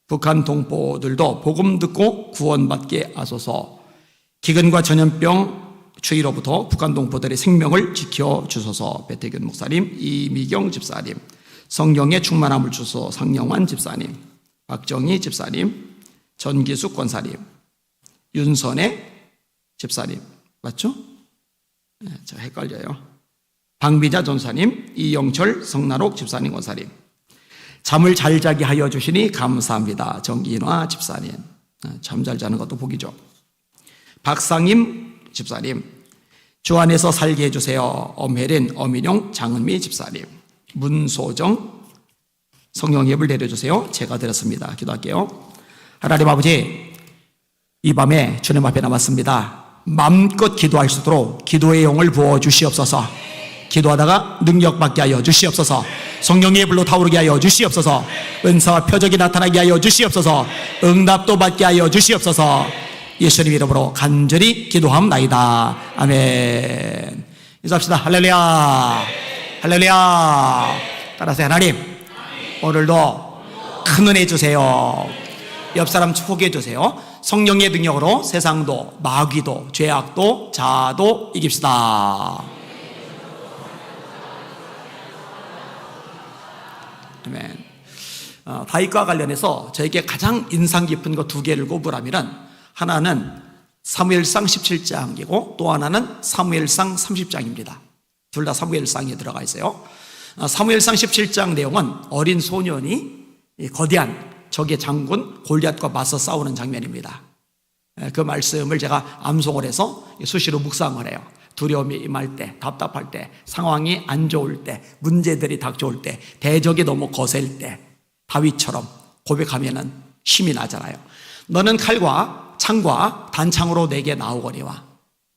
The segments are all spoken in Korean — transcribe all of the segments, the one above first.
북한 동포들도 복음 듣고 구원받게 하소서. 기근과 전염병 추위로부터 북한 동포들의 생명을 지켜주소서. 배태균 목사님, 이미경 집사님, 성령의 충만함을 주소서. 상영환 집사님, 박정희 집사님, 전기숙 권사님, 윤선혜 집사님, 맞죠? 네, 저 헷갈려요. 방비자 전사님, 이영철 성난옥 집사님 권사님, 잠을 잘 자게 하여 주시니 감사합니다. 정기인화 집사님, 잠 잘 자는 것도 복이죠. 박상임 집사님, 주 안에서 살게 해주세요. 엄혜린, 엄인용, 장은미 집사님, 문소정, 성령 예불 내려주세요. 제가 드렸습니다. 기도할게요. 하나님 아버지, 이 밤에 주님 앞에 남았습니다. 마음껏 기도할 수 있도록 기도의 영을 부어 주시옵소서. 기도하다가 능력받게 하여 주시옵소서. 성령의 불로 타오르게 하여 주시옵소서. 은사와 표적이 나타나게 하여 주시옵소서. 응답도 받게 하여 주시옵소서. 예수님 이름으로 간절히 기도함나이다. 아멘. 인사합시다. 할렐루야, 할렐루야. 따라서 하나님, 오늘도 큰 은혜 주세요. 옆 사람 축복해 주세요. 성령의 능력으로 세상도 마귀도 죄악도 자아도 이깁시다. 아멘. 다윗과 관련해서 저에게 가장 인상 깊은 것 두 개를 꼽으라면, 하나는 사무엘상 17장이고 또 하나는 사무엘상 30장입니다. 둘 다 사무엘상에 들어가 있어요. 사무엘상 17장 내용은 어린 소년이 거대한 적의 장군 골리앗과 맞서 싸우는 장면입니다. 그 말씀을 제가 암송을 해서 수시로 묵상을 해요. 두려움이 임할 때, 답답할 때, 상황이 안 좋을 때, 문제들이 닥쳐올 때, 대적이 너무 거셀 때 다윗처럼 고백하면은 힘이 나잖아요. 너는 칼과 창과 단창으로 내게 나오거니와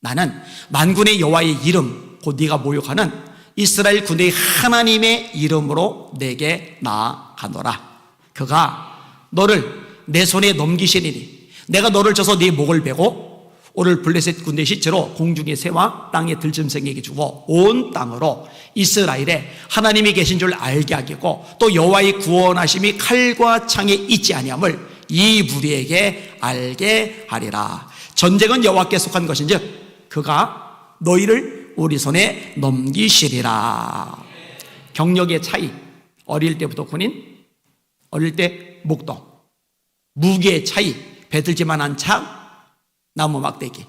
나는 만군의 여호와의 이름 곧 네가 모욕하는 이스라엘 군대의 하나님의 이름으로 내게 나아가노라. 그가 너를 내 손에 넘기시리니 내가 너를 쳐서 네 목을 베고 오늘 블레셋 군대 시체로 공중의 새와 땅의 들짐승에게 주고 온 땅으로 이스라엘에 하나님이 계신 줄 알게 하겠고 또 여호와의 구원하심이 칼과 창에 있지 아니함을 이 무리에게 알게 하리라. 전쟁은 여호와께 속한 것인즉 그가 너희를 우리 손에 넘기시리라. 경력의 차이, 어릴 때부터 군인, 어릴 때 목동, 무기의 차이, 배들지만한 창, 나무 막대기,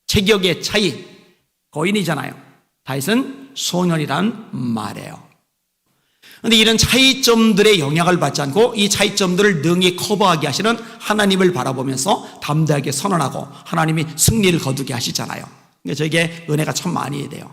체격의 차이, 거인이잖아요. 다윗은 소년이란 말이에요. 그런데 이런 차이점들의 영향을 받지 않고 이 차이점들을 능히 커버하게 하시는 하나님을 바라보면서 담대하게 선언하고 하나님이 승리를 거두게 하시잖아요. 그러니까 저에게 은혜가 참 많이 돼요.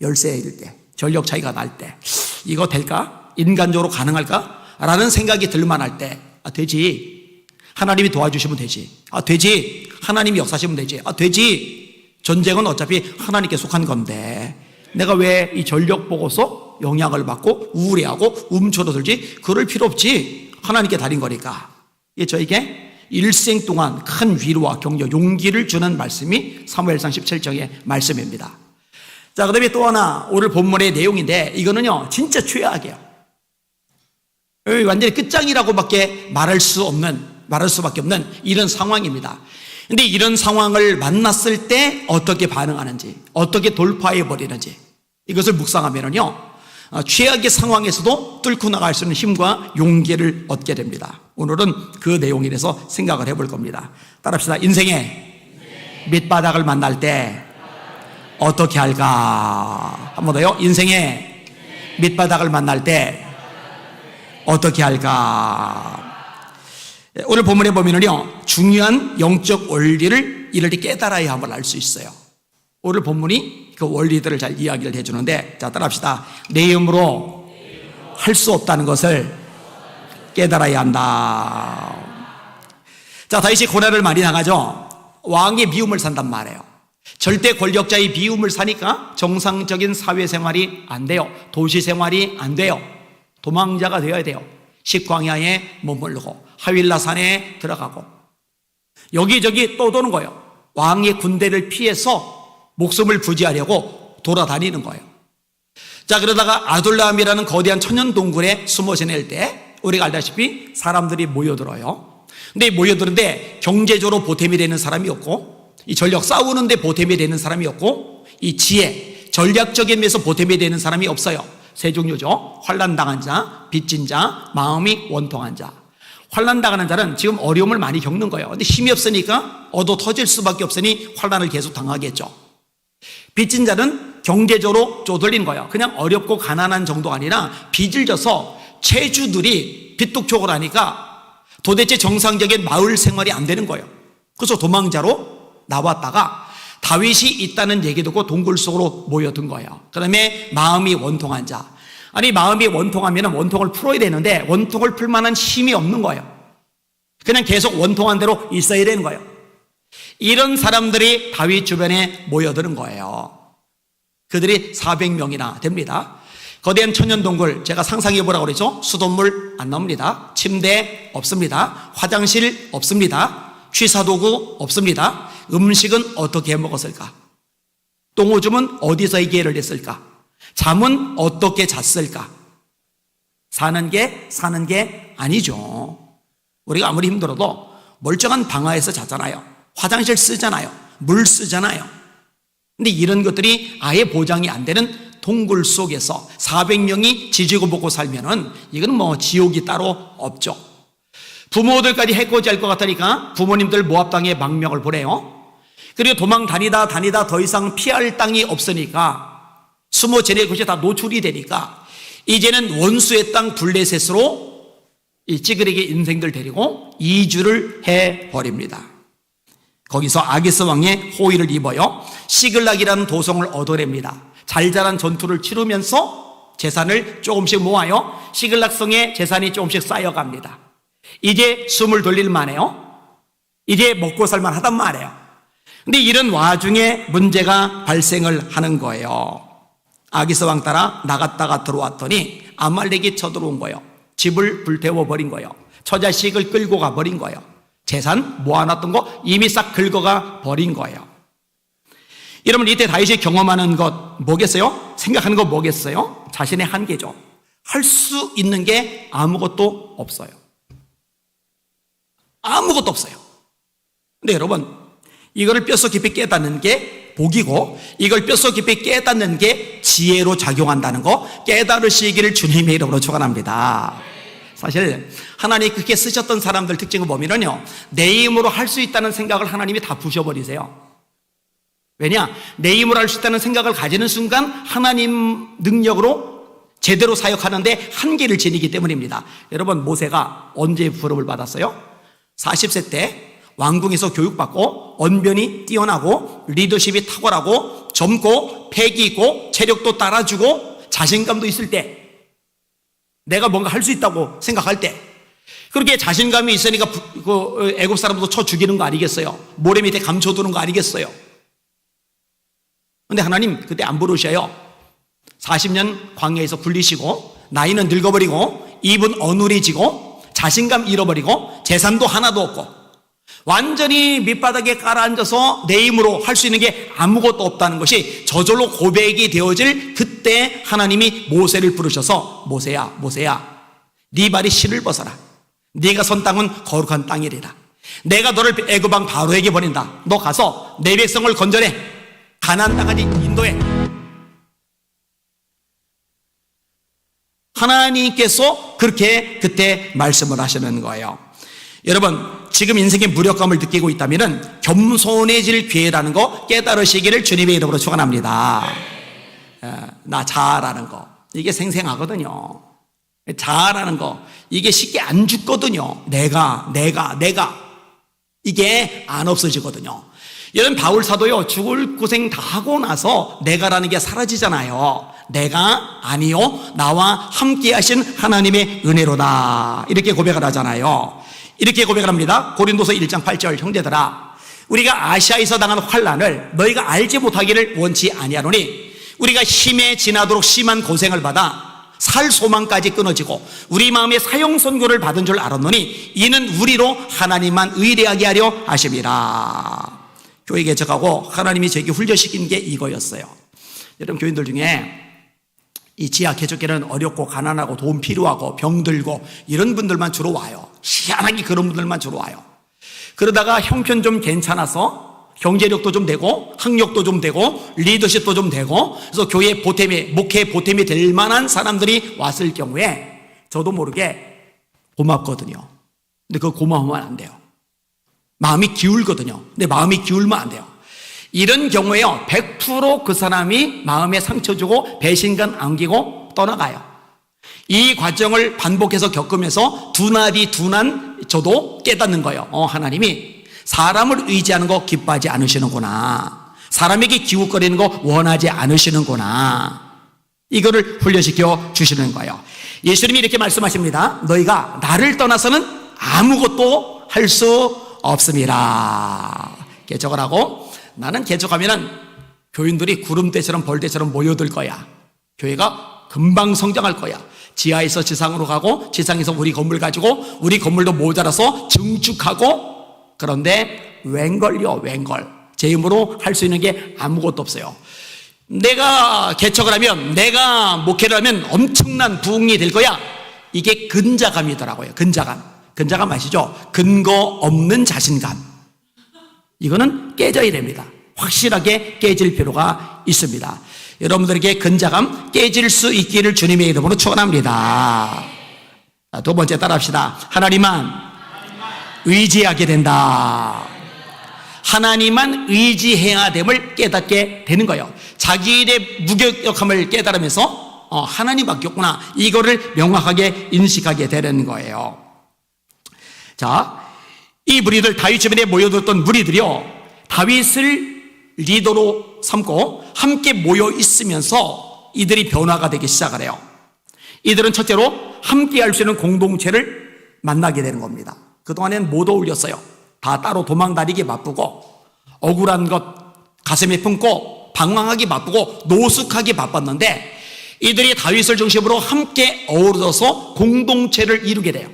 10세일 때, 전력 차이가 날 때 이거 될까? 인간적으로 가능할까? 라는 생각이 들만할 때 되지. 하나님이 도와주시면 되지. 되지. 하나님이 역사하시면 되지. 되지. 전쟁은 어차피 하나님께 속한 건데 내가 왜 이 전력 보고서 영향을 받고 우울해하고 움츠러들지? 그럴 필요 없지. 하나님께 달인 거니까. 이게 저에게 일생 동안 큰 위로와 격려, 용기를 주는 말씀이 사무엘상 17장의 말씀입니다. 자, 그 다음에 또 하나 오늘 본문의 내용인데 이거는요 진짜 최악이에요. 완전히 끝장이라고밖에 말할 수밖에 없는 이런 상황입니다. 근데 이런 상황을 만났을 때 어떻게 반응하는지, 어떻게 돌파해 버리는지 이것을 묵상하면요 최악의 상황에서도 뚫고 나갈 수 있는 힘과 용기를 얻게 됩니다. 오늘은 그 내용에 대해서 생각을 해볼 겁니다. 따라합시다. 인생의 밑바닥을 만날 때 어떻게 할까? 한 번 더요. 인생의 밑바닥을 만날 때 어떻게 할까? 오늘 본문에 보면은요 중요한 영적 원리를 이럴 때 깨달아야 함을 알 수 있어요. 오늘 본문이 그 원리들을 잘 이야기를 해주는데, 자 따라합시다. 내 힘으로 할 수 없다는 것을 깨달아야 한다. 자, 다윗이 고난을 많이 당하죠. 왕의 미움을 산단 말이에요. 절대 권력자의 미움을 사니까 정상적인 사회생활이 안 돼요. 도시생활이 안 돼요. 도망자가 되어야 돼요. 식광야에 머물고 하윌라산에 들어가고 여기저기 떠도는 거예요. 왕의 군대를 피해서 목숨을 부지하려고 돌아다니는 거예요. 자, 그러다가 아둘람이라는 거대한 천연 동굴에 숨어 지낼 때 우리가 알다시피 사람들이 모여들어요. 근데 모여드는데 경제적으로 보탬이 되는 사람이 없고, 이 전력 싸우는데 보탬이 되는 사람이 없고, 이 지혜, 전략적인 면에서 보탬이 되는 사람이 없어요. 세 종류죠. 환난당한 자, 빚진 자, 마음이 원통한 자. 환난당하는 자는 지금 어려움을 많이 겪는 거예요. 근데 힘이 없으니까 얻어 터질 수밖에 없으니 환난을 계속 당하겠죠. 빚진 자는 경제적으로 쪼들린 거예요. 그냥 어렵고 가난한 정도가 아니라 빚을 져서 채주들이 빚독촉을 하니까 도대체 정상적인 마을 생활이 안 되는 거예요. 그래서 도망자로 나왔다가 다윗이 있다는 얘기 듣고 동굴 속으로 모여든 거예요. 그 다음에 마음이 원통한 자. 아니, 마음이 원통하면 원통을 풀어야 되는데 원통을 풀 만한 힘이 없는 거예요. 그냥 계속 원통한 대로 있어야 되는 거예요. 이런 사람들이 다윗 주변에 모여드는 거예요. 그들이 400명이나 됩니다. 거대한 천연동굴, 제가 상상해 보라고 그랬죠. 수돗물 안 나옵니다. 침대 없습니다. 화장실 없습니다. 취사도구 없습니다. 음식은 어떻게 해 먹었을까? 똥오줌은 어디서 해결을 했을까? 잠은 어떻게 잤을까? 사는 게 아니죠. 우리가 아무리 힘들어도 멀쩡한 방아에서 자잖아요. 화장실 쓰잖아요. 물 쓰잖아요. 근데 이런 것들이 아예 보장이 안 되는 동굴 속에서 400명이 지지고 볶고 살면은 이건 뭐 지옥이 따로 없죠. 부모들까지 해코지할 것 같으니까 부모님들 모압당에 망명을 보내요. 그리고 도망 다니다 더 이상 피할 땅이 없으니까 숨어 지낼 곳이 다 노출이 되니까 이제는 원수의 땅 블레셋으로 이 찌그레기 인생들 데리고 이주를 해버립니다. 거기서 아기스 왕의 호의를 입어요. 시글락이라는 도성을 얻어냅니다. 잘 자란 전투를 치르면서 재산을 조금씩 모아요. 시글락성의 재산이 조금씩 쌓여갑니다. 이제 숨을 돌릴 만해요. 이제 먹고 살만 하단 말이에요. 근데 이런 와중에 문제가 발생을 하는 거예요. 아기스 왕 따라 나갔다가 들어왔더니 아말렉이 쳐들어온 거예요. 집을 불태워버린 거예요. 처자식을 끌고 가버린 거예요. 재산 모아놨던 거 이미 싹 긁어가 버린 거예요. 여러분, 이때 다윗이 경험하는 것 뭐겠어요? 생각하는 거 뭐겠어요? 자신의 한계죠. 할 수 있는 게 아무것도 없어요. 아무것도 없어요. 근데 여러분, 이거를 뼛속 깊이 깨닫는 게 복이고, 이걸 뼛속 깊이 깨닫는 게 지혜로 작용한다는 거 깨달으시기를 주님의 이름으로 축원합니다. 사실 하나님이 그렇게 쓰셨던 사람들 특징을 보면요, 내 힘으로 할 수 있다는 생각을 하나님이 다 부셔버리세요. 왜냐? 내 힘으로 할 수 있다는 생각을 가지는 순간 하나님 능력으로 제대로 사역하는데 한계를 지니기 때문입니다. 여러분, 모세가 언제 부름을 받았어요? 40세 때 왕궁에서 교육받고 언변이 뛰어나고 리더십이 탁월하고 젊고 패기 있고 체력도 따라주고 자신감도 있을 때, 내가 뭔가 할 수 있다고 생각할 때, 그렇게 자신감이 있으니까 애굽 사람도 쳐 죽이는 거 아니겠어요? 모래 밑에 감춰두는 거 아니겠어요? 근데 하나님 그때 안 부르셔요. 40년 광야에서 굴리시고 나이는 늙어버리고 입은 어눌해지고 자신감 잃어버리고 재산도 하나도 없고 완전히 밑바닥에 깔아앉아서 내 힘으로 할 수 있는 게 아무것도 없다는 것이 저절로 고백이 되어질 그때 하나님이 모세를 부르셔서 모세야 네 발이 실을 벗어라. 네가 선 땅은 거룩한 땅이리라. 내가 너를 애굽 왕 바로에게 보낸다. 너 가서 내 백성을 건져내. 가나안 땅까지 인도해. 하나님께서 그렇게 그때 말씀을 하시는 거예요. 여러분, 지금 인생의 무력감을 느끼고 있다면 겸손해질 기회라는 거 깨달으시기를 주님의 이름으로 축원합니다. 나 자아라는 거 이게 생생하거든요. 자아라는 거 이게 쉽게 안 죽거든요. 내가 이게 안 없어지거든요. 여러분, 바울 사도요, 죽을 고생 다 하고 나서 내가라는 게 사라지잖아요. 내가 아니요 나와 함께 하신 하나님의 은혜로다, 이렇게 고백을 하잖아요. 이렇게 고백을 합니다. 고린도서 1장 8절, 형제들아, 우리가 아시아에서 당한 환난을 너희가 알지 못하기를 원치 아니하노니 우리가 힘에 지나도록 심한 고생을 받아 살 소망까지 끊어지고 우리 마음에 사형 선고를 받은 줄 알았노니 이는 우리로 하나님만 의뢰하게 하려 하심이라. 교회 개척하고 하나님이 저에게 훈련시킨 게 이거였어요. 여러분, 교인들 중에 이 지하 개척교회는 어렵고 가난하고 돈 필요하고 병들고 이런 분들만 주로 와요. 희한하게 그런 분들만 주로 와요. 그러다가 형편 좀 괜찮아서 경제력도 좀 되고 학력도 좀 되고 리더십도 좀 되고 그래서 교회 보탬이 목회 보탬이 될 만한 사람들이 왔을 경우에 저도 모르게 고맙거든요. 근데 그거 고마우면 안 돼요. 마음이 기울거든요. 근데 마음이 기울면 안 돼요. 이런 경우에요, 100% 그 사람이 마음에 상처 주고 배신감 안기고 떠나가요. 이 과정을 반복해서 겪으면서 두나리 두난 저도 깨닫는 거예요. 하나님이 사람을 의지하는 거 기뻐하지 않으시는구나. 사람에게 기웃거리는 거 원하지 않으시는구나. 이거를 훈련시켜 주시는 거예요. 예수님이 이렇게 말씀하십니다. 너희가 나를 떠나서는 아무것도 할 수 없습니다. 개척을 하고 나는 개척하면은 교인들이 구름대처럼 벌떼처럼 모여들 거야. 교회가 금방 성장할 거야. 지하에서 지상으로 가고 지상에서 우리 건물 가지고 우리 건물도 모자라서 증축하고. 그런데 웬걸요, 웬걸. 제 힘으로 할 수 있는 게 아무것도 없어요. 내가 개척을 하면, 내가 목회를 하면 엄청난 부흥이 될 거야. 이게 근자감이더라고요. 근자감 아시죠? 근거 없는 자신감. 이거는 깨져야 됩니다. 확실하게 깨질 필요가 있습니다. 여러분들에게 근자감 깨질 수 있기를 주님의 이름으로 축원합니다. 두 번째 따라합시다. 하나님만 의지하게 된다. 하나님만 의지해야 됨을 깨닫게 되는 거예요. 자기 일의 무격력함을 깨달으면서 하나님밖에 없구나, 이거를 명확하게 인식하게 되는 거예요. 자, 이 무리들, 다윗 주변에 모여들었던 무리들이요, 다윗을 리더로 삼고 함께 모여 있으면서 이들이 변화가 되기 시작을 해요. 이들은 첫째로 함께 할 수 있는 공동체를 만나게 되는 겁니다. 그동안엔 못 어울렸어요. 다 따로 도망다니기 바쁘고 억울한 것 가슴에 품고 방황하기 바쁘고 노숙하기 바빴는데 이들이 다윗을 중심으로 함께 어우러져서 공동체를 이루게 돼요.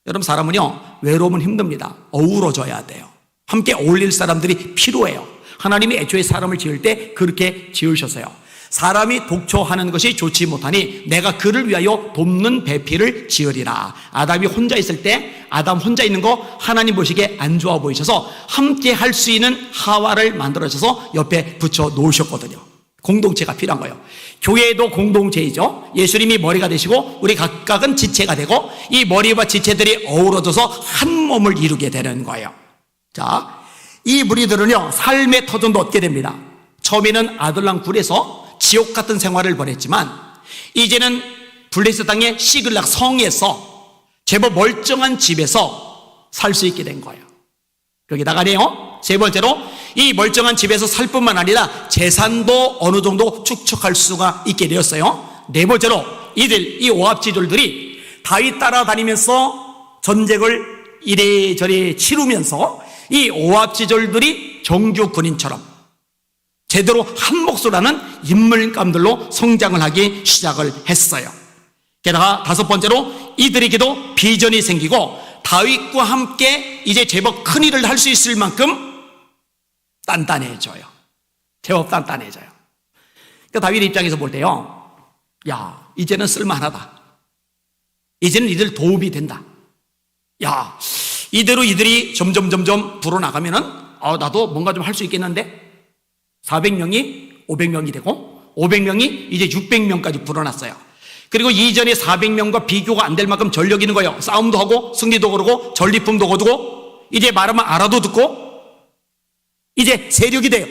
여러분, 사람은요, 외로우면 힘듭니다. 어우러져야 돼요. 함께 어울릴 사람들이 필요해요. 하나님이 애초에 사람을 지을 때 그렇게 지으셨어요. 사람이 독초하는 것이 좋지 못하니 내가 그를 위하여 돕는 배필을 지으리라. 아담이 혼자 있을 때 아담 혼자 있는 거 하나님 보시기에 안 좋아 보이셔서 함께 할 수 있는 하와를 만들어셔서 옆에 붙여 놓으셨거든요. 공동체가 필요한 거예요. 교회도 공동체이죠. 예수님이 머리가 되시고 우리 각각은 지체가 되고 이 머리와 지체들이 어우러져서 한 몸을 이루게 되는 거예요. 자, 이 무리들은요, 삶의 터전도 얻게 됩니다. 처음에는 아들랑 굴에서 지옥 같은 생활을 벌였지만 이제는 블레셋 땅의 시글락 성에서 제법 멀쩡한 집에서 살 수 있게 된 거예요. 여기다가네요, 세 번째로 이 멀쩡한 집에서 살 뿐만 아니라 재산도 어느 정도 축적할 수가 있게 되었어요. 네 번째로 이 오합지졸들이 다윗 따라다니면서 전쟁을 이래저래 치르면서 이 오합지졸들이 정규 군인처럼 제대로 한 몫을 하는 인물감들로 성장을 하기 시작을 했어요. 게다가 다섯 번째로 이들에게도 비전이 생기고 다윗과 함께 이제 제법 큰 일을 할 수 있을 만큼 단단해져요. 제법 단단해져요. 그러니까 다윗 입장에서 볼 때요, 야, 이제는 쓸만하다. 이제는 이들 도움이 된다. 야, 이대로 이들이 점점 불어나가면은 나도 뭔가 좀 할 수 있겠는데 400명이 500명이 되고 500명이 이제 600명까지 불어났어요. 그리고 이전에 400명과 비교가 안 될 만큼 전력이 있는 거예요. 싸움도 하고 승리도 거르고 전리품도 거두고 이제 말하면 알아도 듣고 이제 세력이 돼요.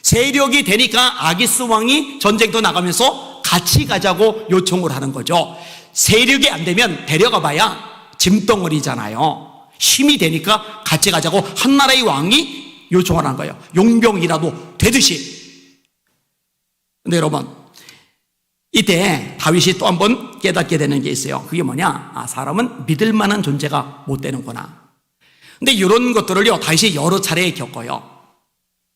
세력이 되니까 아기스 왕이 전쟁도 나가면서 같이 가자고 요청을 하는 거죠. 세력이 안 되면 데려가 봐야 짐덩어리잖아요. 힘이 되니까 같이 가자고 한 나라의 왕이 요청을 하는 거예요. 용병이라도 되듯이. 근데 여러분, 이때 다윗이 또 한 번 깨닫게 되는 게 있어요. 그게 뭐냐? 사람은 믿을 만한 존재가 못 되는구나. 근데 이런 것들을요, 다윗이 여러 차례 겪어요.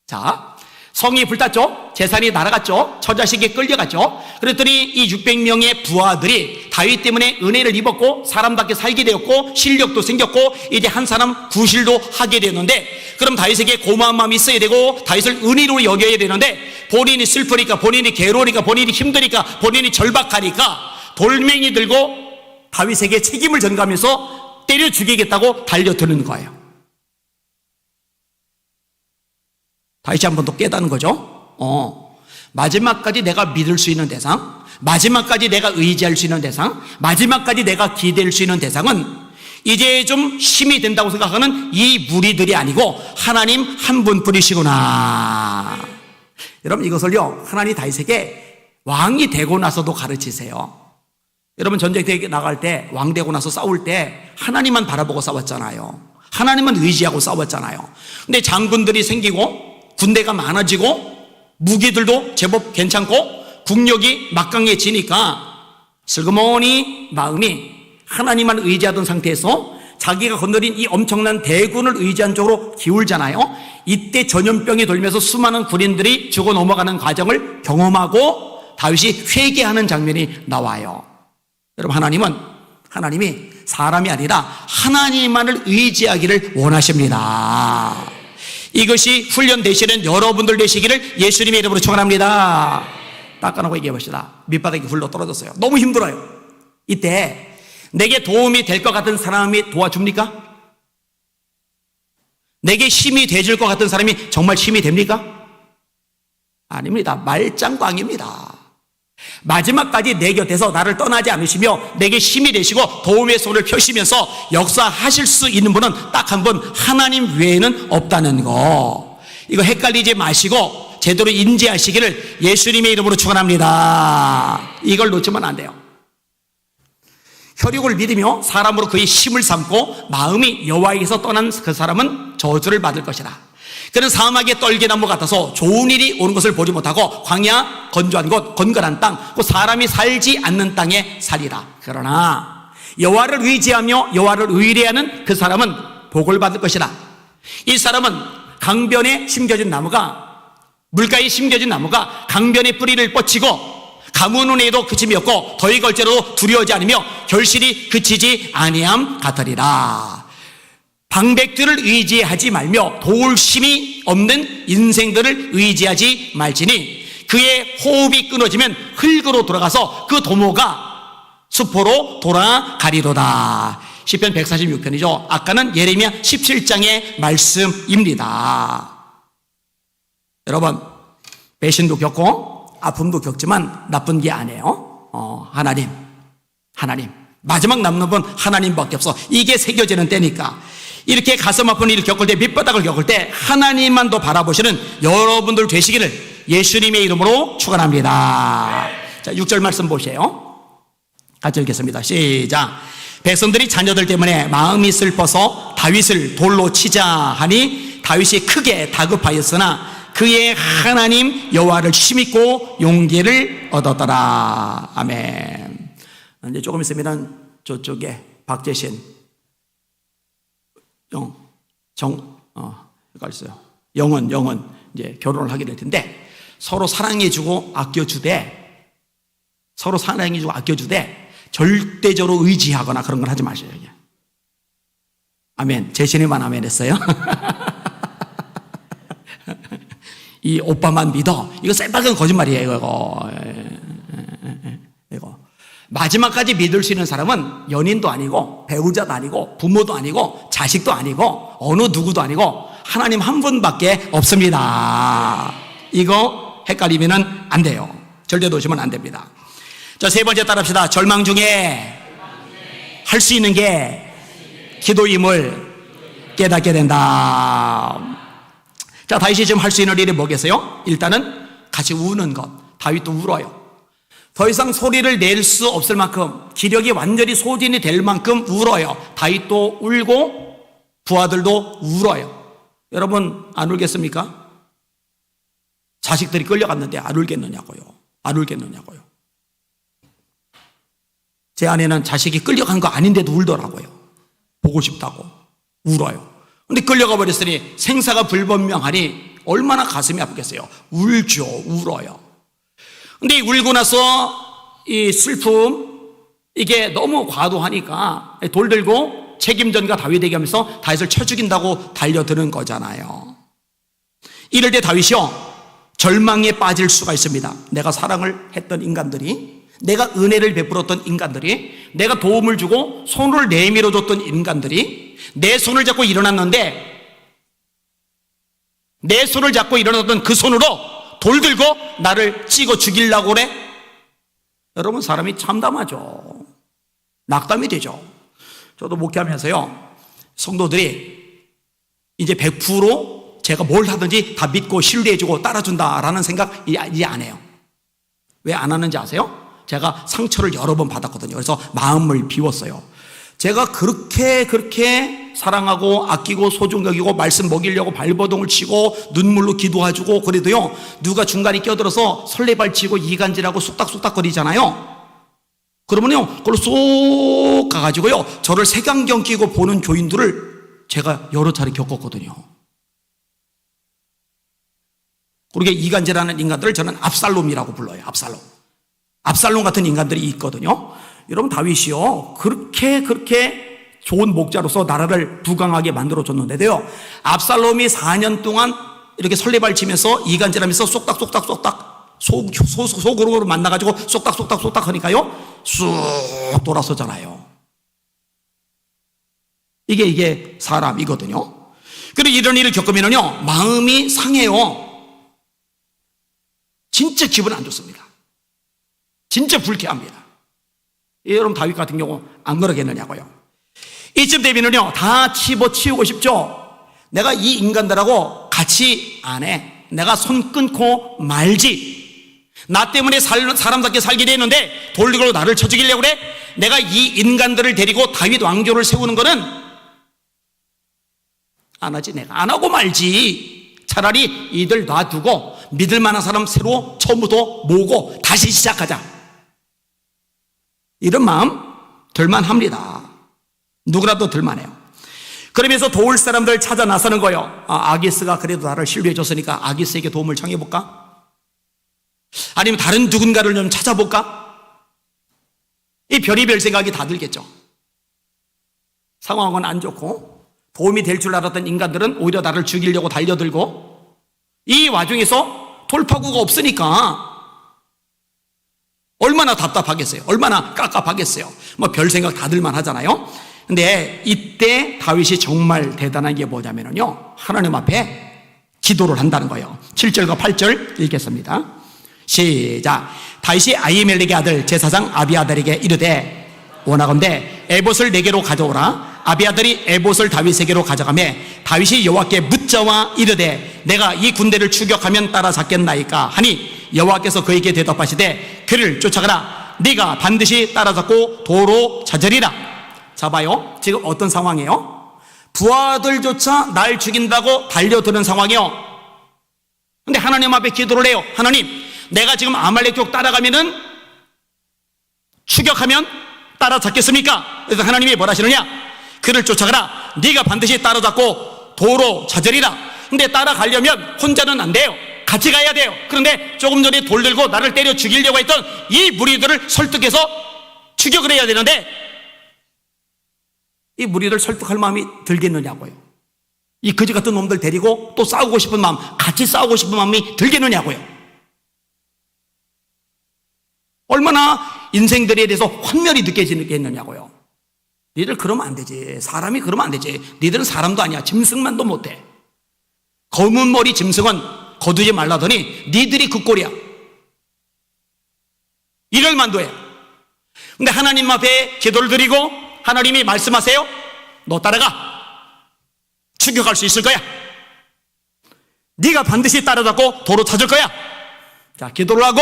자, 성이 불탔죠. 재산이 날아갔죠. 처자식에 끌려갔죠. 그랬더니 이 600명의 부하들이 다윗 때문에 은혜를 입었고 사람답게 살게 되었고 실력도 생겼고 이제 한 사람 구실도 하게 되었는데, 그럼 다윗에게 고마운 마음이 있어야 되고 다윗을 은혜로 여겨야 되는데, 본인이 슬프니까, 본인이 괴로우니까, 본인이 힘드니까, 본인이 절박하니까 돌멩이 들고 다윗에게 책임을 전가하면서 때려 죽이겠다고 달려드는 거예요. 다윗이 한 번 더 깨닫는 거죠. 마지막까지 내가 믿을 수 있는 대상, 마지막까지 내가 의지할 수 있는 대상, 마지막까지 내가 기댈 수 있는 대상은 이제 좀 힘이 된다고 생각하는 이 무리들이 아니고 하나님 한 분뿐이시구나. 여러분, 이것을요, 하나님 다윗에게 왕이 되고 나서도 가르치세요. 여러분, 전쟁터에 나갈 때, 왕 되고 나서 싸울 때 하나님만 바라보고 싸웠잖아요. 하나님만 의지하고 싸웠잖아요. 근데 장군들이 생기고 군대가 많아지고 무기들도 제법 괜찮고 국력이 막강해지니까 슬그머니 마음이 하나님만 의지하던 상태에서 자기가 건드린 이 엄청난 대군을 의지한 쪽으로 기울잖아요. 이때 전염병이 돌면서 수많은 군인들이 죽어 넘어가는 과정을 경험하고 다윗이 회개하는 장면이 나와요. 여러분, 하나님이 사람이 아니라 하나님만을 의지하기를 원하십니다. 이것이 훈련되시는 여러분들 되시기를 예수님의 이름으로 축원합니다. 닦아놓고 얘기해 봅시다. 밑바닥에 굴러 떨어졌어요. 너무 힘들어요. 이때 내게 도움이 될 것 같은 사람이 도와줍니까? 내게 힘이 돼줄 것 같은 사람이 정말 힘이 됩니까? 아닙니다. 말짱광입니다. 마지막까지 내 곁에서 나를 떠나지 않으시며 내게 힘이 되시고 도움의 손을 펴시면서 역사하실 수 있는 분은 딱 한 분, 하나님 외에는 없다는 거. 이거 헷갈리지 마시고 제대로 인지하시기를 예수님의 이름으로 축원합니다. 이걸 놓치면 안 돼요. 혈육을 믿으며 사람으로 그의 힘을 삼고 마음이 여호와에게서 떠난 그 사람은 저주를 받을 것이라. 그는 사막의 떨기나무 같아서 좋은 일이 오는 것을 보지 못하고 광야, 건조한 곳, 건건한 땅, 그 사람이 살지 않는 땅에 살리라. 그러나 여호와를 의지하며 여호와를 의뢰하는 그 사람은 복을 받을 것이라. 이 사람은 강변에 심겨진 나무가, 물가에 심겨진 나무가 강변의 뿌리를 뻗치고 가뭄은 해도 그침이 없고 더위 걸제로 두려워하지 않으며 결실이 그치지 아니함 같으리라. 방백들을 의지하지 말며 도울 힘이 없는 인생들을 의지하지 말지니 그의 호흡이 끊어지면 흙으로 돌아가서 그 도모가 수포로 돌아가리로다. 시편 146편이죠. 아까는 예레미야 17장의 말씀입니다. 여러분, 배신도 겪고 아픔도 겪지만 나쁜 게 아니에요. 하나님 마지막 남는 분 하나님밖에 없어. 이게 새겨지는 때니까 이렇게 가슴 아픈 일을 겪을 때, 밑바닥을 겪을 때 하나님만 더 바라보시는 여러분들 되시기를 예수님의 이름으로 축원합니다. 자, 6절 말씀 보세요. 같이 읽겠습니다. 시작. 백성들이 자녀들 때문에 마음이 슬퍼서 다윗을 돌로 치자 하니 다윗이 크게 다급하였으나 그의 하나님 여호와를 힘입고 용기를 얻었더라. 아멘. 이제 조금 있으면 저쪽에 박재신 헷갈렸어요. 영은 이제 결혼을 하게 될 텐데 서로 사랑해주고 아껴주되 절대적으로 의지하거나 그런 걸 하지 마셔요. 아멘. 재신이만 아멘 했어요. 이 오빠만 믿어. 이거 쎄박은 거짓말이에요, 이거. 마지막까지 믿을 수 있는 사람은 연인도 아니고 배우자도 아니고 부모도 아니고 자식도 아니고 어느 누구도 아니고 하나님 한 분밖에 없습니다. 이거 헷갈리면 안 돼요. 절대 놓으시면 안 됩니다. 자, 세 번째 따라합시다. 절망 중에 할 수 있는 게 기도임을 깨닫게 된다. 자, 다윗이 지금 할 수 있는 일이 뭐겠어요? 일단은 같이 우는 것. 다윗도 울어요. 더 이상 소리를 낼 수 없을 만큼, 기력이 완전히 소진이 될 만큼 울어요. 다윗도 울고 부하들도 울어요. 여러분, 안 울겠습니까? 자식들이 끌려갔는데 안 울겠느냐고요. 제 아내는 자식이 끌려간 거 아닌데도 울더라고요. 보고 싶다고 울어요. 근데 끌려가 버렸으니 생사가 불분명하니 얼마나 가슴이 아프겠어요. 울죠. 울어요. 근데 울고 나서 이 슬픔, 이게 너무 과도하니까 돌 들고 책임전가 다윗에게 하면서 다윗을 쳐 죽인다고 달려드는 거잖아요. 이럴 때 다윗이요, 절망에 빠질 수가 있습니다. 내가 사랑을 했던 인간들이, 내가 은혜를 베풀었던 인간들이, 내가 도움을 주고 손을 내밀어 줬던 인간들이 내 손을 잡고 일어났는데, 내 손을 잡고 일어났던 그 손으로 돌 들고 나를 찍어 죽이려고 그래? 여러분, 사람이 참담하죠. 낙담이 되죠. 저도 목회하면서요, 성도들이 이제 100% 제가 뭘 하든지 다 믿고 신뢰해주고 따라준다라는 생각 이제 안 해요. 왜 안 하는지 아세요? 제가 상처를 여러 번 받았거든요. 그래서 마음을 비웠어요. 제가 그렇게 사랑하고 아끼고 소중히 여기고 말씀 먹이려고 발버둥을 치고 눈물로 기도해주고 그래도요, 누가 중간에 껴들어서 설레발치고 이간질하고 쑥닥쑥닥거리잖아요. 그러면요, 그걸로 쏙 가가지고요, 저를 색안경 끼고 보는 교인들을 제가 여러 차례 겪었거든요. 그렇게 이간질하는 인간들을 저는 압살롬이라고 불러요. 압살롬 같은 인간들이 있거든요. 여러분, 다윗이요, 그렇게 좋은 목자로서 나라를 부강하게 만들어줬는데도요, 압살롬이 4년 동안 이렇게 설레발치면서 이간질하면서 쏙닥 속으로 만나가지고 쏙닥 하니까요, 쑥 돌아서잖아요. 이게 사람이거든요. 그리고 이런 일을 겪으면요, 마음이 상해요. 진짜 기분 안 좋습니다. 진짜 불쾌합니다. 여러분, 다윗 같은 경우 안 그러겠느냐고요. 이쯤 되면은요, 다 집어치우고 싶죠. 내가 이 인간들하고 같이 안 해. 내가 손 끊고 말지. 나 때문에 사람답게 살게 되는데 돌 들고 나를 쳐 죽이려고 그래? 내가 이 인간들을 데리고 다윗 왕조를 세우는 거는 안 하지. 내가 안 하고 말지. 차라리 이들 놔두고 믿을 만한 사람 새로 처음부터 모으고 다시 시작하자. 이런 마음 들만합니다. 누구라도 들만해요. 그러면서 도울 사람들 찾아 나서는 거예요. 아기스가 그래도 나를 신뢰해 줬으니까 아기스에게 도움을 청해볼까? 아니면 다른 누군가를 좀 찾아볼까? 이 별의별 생각이 다 들겠죠. 상황은 안 좋고 도움이 될 줄 알았던 인간들은 오히려 나를 죽이려고 달려들고, 이 와중에서 돌파구가 없으니까 얼마나 답답하겠어요. 얼마나 깝깝하겠어요. 뭐 별 생각 다 들만 하잖아요. 근데 이때 다윗이 정말 대단한 게 뭐냐면요, 하나님 앞에 기도를 한다는 거예요. 7절과 8절 읽겠습니다. 시작. 다윗이 아히멜렉의 아들 제사장 아비아달에게 이르되 원하건대 에봇을 내게로 가져오라. 아비아달이 에봇을 다윗에게로 가져가매 다윗이 여호와께 묻자와 이르되 내가 이 군대를 추격하면 따라잡겠나이까 하니 여호와께서 그에게 대답하시되 그를 쫓아가라. 네가 반드시 따라잡고 도로 찾으리라. 자, 봐요. 지금 어떤 상황이에요? 부하들조차 날 죽인다고 달려드는 상황이에요. 근데 하나님 앞에 기도를 해요. 하나님, 내가 지금 아말렉 쪽 따라가면은 추격하면 따라잡겠습니까? 그래서 하나님이 뭐라 하시느냐? 그를 쫓아가라. 네가 반드시 따라잡고 도로 찾으리라. 근데 따라가려면 혼자는 안 돼요. 같이 가야 돼요. 그런데 조금 전에 돌 들고 나를 때려 죽이려고 했던 이 무리들을 설득해서 추격을 해야 되는데 이 무리를 설득할 마음이 들겠느냐고요. 이 거지 같은 놈들 데리고 또 싸우고 싶은 마음, 같이 싸우고 싶은 마음이 들겠느냐고요. 얼마나 인생들에 대해서 환멸이 느껴지겠느냐고요. 니들 그러면 안 되지. 사람이 그러면 안 되지. 니들은 사람도 아니야. 짐승만도 못해. 검은 머리 짐승은 거두지 말라더니 니들이 그 꼴이야. 이럴 만도해. 근데 하나님 앞에 기도를 드리고 하나님이 말씀하세요. 너 따라가. 추격할 수 있을 거야. 네가 반드시 따라잡고 도로 찾을 거야. 자, 기도를 하고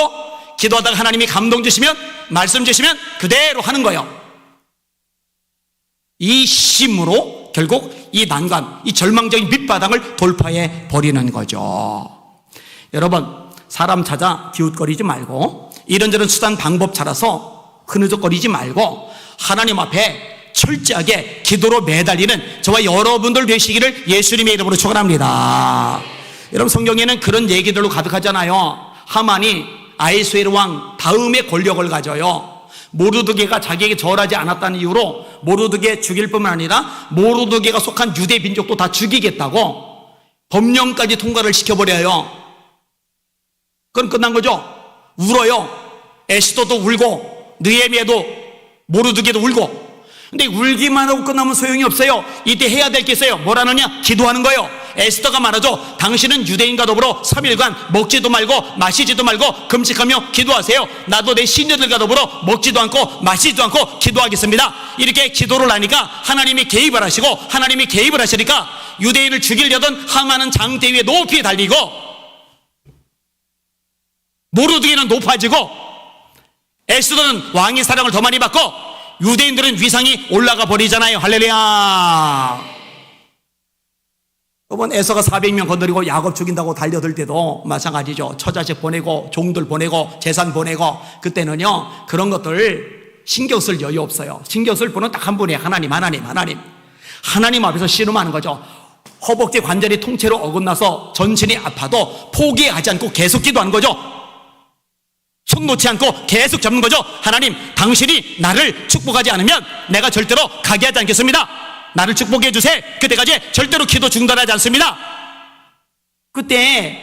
기도하다가 하나님이 감동 주시면, 말씀 주시면 그대로 하는 거예요. 이 힘으로 결국 이 난간, 이 절망적인 밑바닥을 돌파해 버리는 거죠. 여러분, 사람 찾아 기웃거리지 말고 이런저런 수단 방법 찾아서 흐느적거리지 말고 하나님 앞에 철저하게 기도로 매달리는 저와 여러분들 되시기를 예수님의 이름으로 축원합니다. 여러분 성경에는 그런 얘기들로 가득하잖아요. 하만이 아하수에로 왕 다음에 권력을 가져요. 모르드게가 자기에게 절하지 않았다는 이유로 모르드게 죽일 뿐만 아니라 모르드게가 속한 유대 민족도 다 죽이겠다고 법령까지 통과를 시켜버려요. 그건 끝난 거죠. 울어요. 에스더도 울고 느헤미야도 모르드게도 울고. 근데 울기만 하고 끝나면 소용이 없어요. 이때 해야 될 게 있어요. 뭐라느냐? 기도하는 거예요. 에스더가 말하죠. 당신은 유대인과 더불어 3일간 먹지도 말고 마시지도 말고 금식하며 기도하세요. 나도 내 시녀들과 더불어 먹지도 않고 마시지도 않고 기도하겠습니다. 이렇게 기도를 하니까 하나님이 개입을 하시고, 하나님이 개입을 하시니까 유대인을 죽이려던 하만은 장대 위에 높이 달리고 모르드게는 높아지고 에스더는 왕의 사랑을 더 많이 받고 유대인들은 위상이 올라가 버리잖아요. 할렐루야. 이번 에서가 400명 건드리고 야곱 죽인다고 달려들 때도 마찬가지죠. 처자식 보내고 종들 보내고 재산 보내고, 그때는요 그런 것들 신경 쓸 여유 없어요. 신경 쓸 분은 딱 한 분이에요. 하나님 앞에서 씨름하는 거죠. 허벅지 관절이 통째로 어긋나서 전신이 아파도 포기하지 않고 계속 기도하는 거죠. 손 놓지 않고 계속 잡는 거죠. 하나님, 당신이 나를 축복하지 않으면 내가 절대로 가게 하지 않겠습니다. 나를 축복해 주세요. 그때까지 절대로 기도 중단하지 않습니다. 그때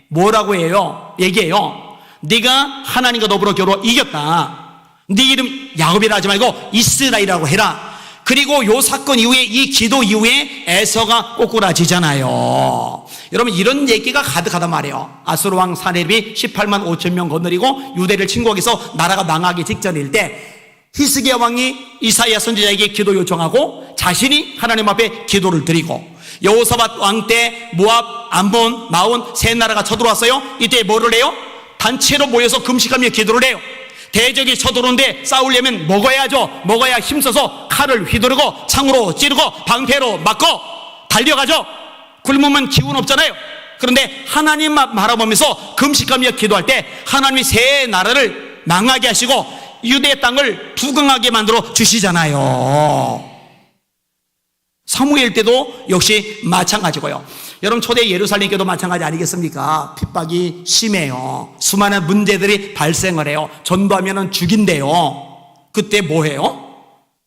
뭐라고 해요? 얘기해요. 네가 하나님과 더불어 겨루 이겼다. 네 이름 야곱이라 하지 말고 이스라엘이라고 해라. 그리고 요 사건 이후에, 이 기도 이후에 에서가 꼬꾸라지잖아요. 여러분 이런 얘기가 가득하단 말이에요. 아수르 왕 사네립이 18만 5천 명 거느리고 유대를 침공하기 위해서 나라가 망하기 직전일 때 히스기야 왕이 이사야 선지자에게 기도 요청하고 자신이 하나님 앞에 기도를 드리고, 여호사밧 왕 때 모압, 암몬, 마온 세 나라가 쳐들어왔어요. 이때 뭐를 해요? 단체로 모여서 금식하며 기도를 해요. 대적이 쳐들어오는데 싸우려면 먹어야죠. 먹어야 힘써서 칼을 휘두르고 창으로 찌르고 방패로 맞고 달려가죠. 굶으면 기운 없잖아요. 그런데 하나님 바라보면서 금식하며 기도할 때 하나님이 세 나라를 망하게 하시고 유대 땅을 부강하게 만들어 주시잖아요. 사무엘 때도 역시 마찬가지고요. 여러분 초대 예루살렘 교도 마찬가지 아니겠습니까? 핍박이 심해요. 수많은 문제들이 발생을 해요. 전도하면 죽인대요. 그때 뭐 해요?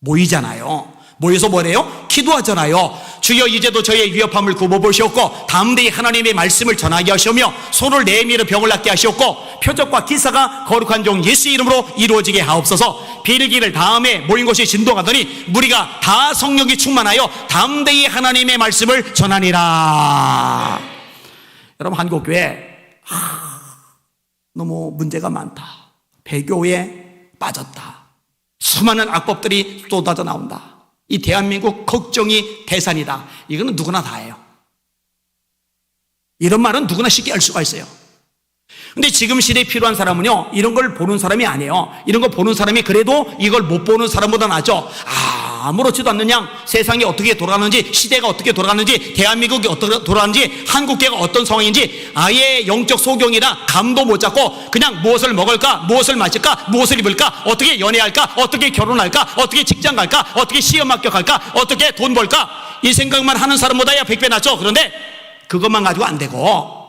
모이잖아요. 모여서 뭐래요? 기도하잖아요. 주여 이제도 저의 위협함을 굽어보시옵고 담대히 하나님의 말씀을 전하게 하시오며 손을 내밀어 병을 낫게 하시옵고 표적과 기사가 거룩한 종 예수 이름으로 이루어지게 하옵소서. 비일기를 다음에 모인 곳이 진동하더니 무리가 다 성령이 충만하여 담대히 하나님의 말씀을 전하니라. 여러분 한국교회 너무 문제가 많다. 배교에 빠졌다. 수많은 악법들이 쏟아져 나온다. 이 대한민국 걱정이 대산이다. 이거는 누구나 다 해요. 이런 말은 누구나 쉽게 할 수가 있어요. 근데 지금 시대에 필요한 사람은요, 이런 걸 보는 사람이 아니에요. 이런 거 보는 사람이 그래도 이걸 못 보는 사람보다 낫죠. 아무렇지도 않는 양 세상이 어떻게 돌아가는지, 시대가 어떻게 돌아가는지, 대한민국이 어떻게 돌아가는지, 한국계가 어떤 상황인지 아예 영적 소경이라 감도 못 잡고 그냥 무엇을 먹을까, 무엇을 마실까, 무엇을 입을까, 어떻게 연애할까, 어떻게 결혼할까, 어떻게 직장 갈까, 어떻게 시험 합격할까, 어떻게 돈 벌까, 이 생각만 하는 사람보다야 100배 낫죠. 그런데 그것만 가지고 안 되고,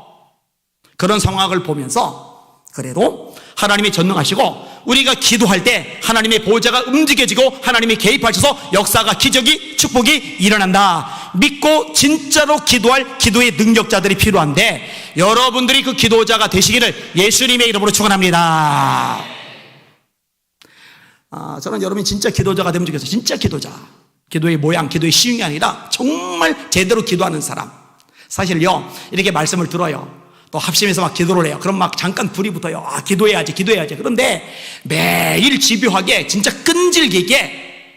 그런 상황을 보면서 그래도 하나님이 전능하시고 우리가 기도할 때 하나님의 보호자가 움직여지고 하나님이 개입하셔서 역사가, 기적이, 축복이 일어난다. 믿고 진짜로 기도할 기도의 능력자들이 필요한데 여러분들이 그 기도자가 되시기를 예수님의 이름으로 축원합니다. 저는 여러분이 진짜 기도자가 되면 좋겠어요. 진짜 기도자. 기도의 모양, 기도의 시흥이 아니라 정말 제대로 기도하는 사람. 사실요, 이렇게 말씀을 들어요. 또 합심해서 막 기도를 해요. 그럼 막 잠깐 불이 붙어요. 기도해야지. 그런데 매일 집요하게 진짜 끈질기게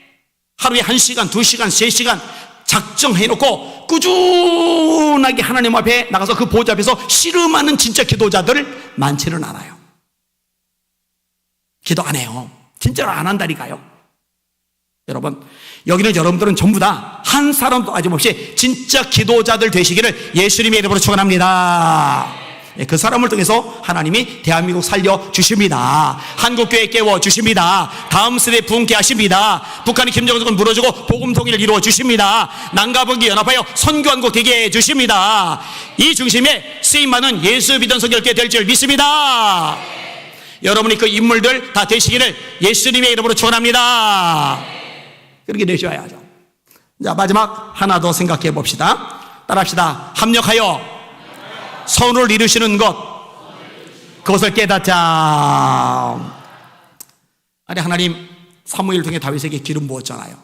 하루에 1시간, 2시간, 3시간 작정해놓고 꾸준하게 하나님 앞에 나가서 그 보좌 앞에서 씨름하는 진짜 기도자들 많지는 않아요. 기도 안 해요. 진짜로 안 한다니까요. 여러분, 여기는 여러분들은 전부 다 한 사람도 빠짐없이 진짜 기도자들 되시기를 예수님의 이름으로 축원합니다. 그 사람을 통해서 하나님이 대한민국 살려주십니다. 한국교회 깨워주십니다. 다음 세대 부흥케 하십니다. 북한이 김정은을 물어주고 복음 통일을 이루어주십니다. 남과북이 연합하여 선교한국 되게 해주십니다. 이 중심에 쓰임받는 예수 믿는 선교할게 될 줄 믿습니다. 여러분이 그 인물들 다 되시기를 예수님의 이름으로 축원합니다. 그렇게 되셔야 하죠. 자, 마지막 하나 더 생각해 봅시다. 따라합시다. 합력하여 선을 이루시는 것, 그것을 깨닫자. 아니, 하나님 사무엘 통해 다윗에게 기름 부었잖아요.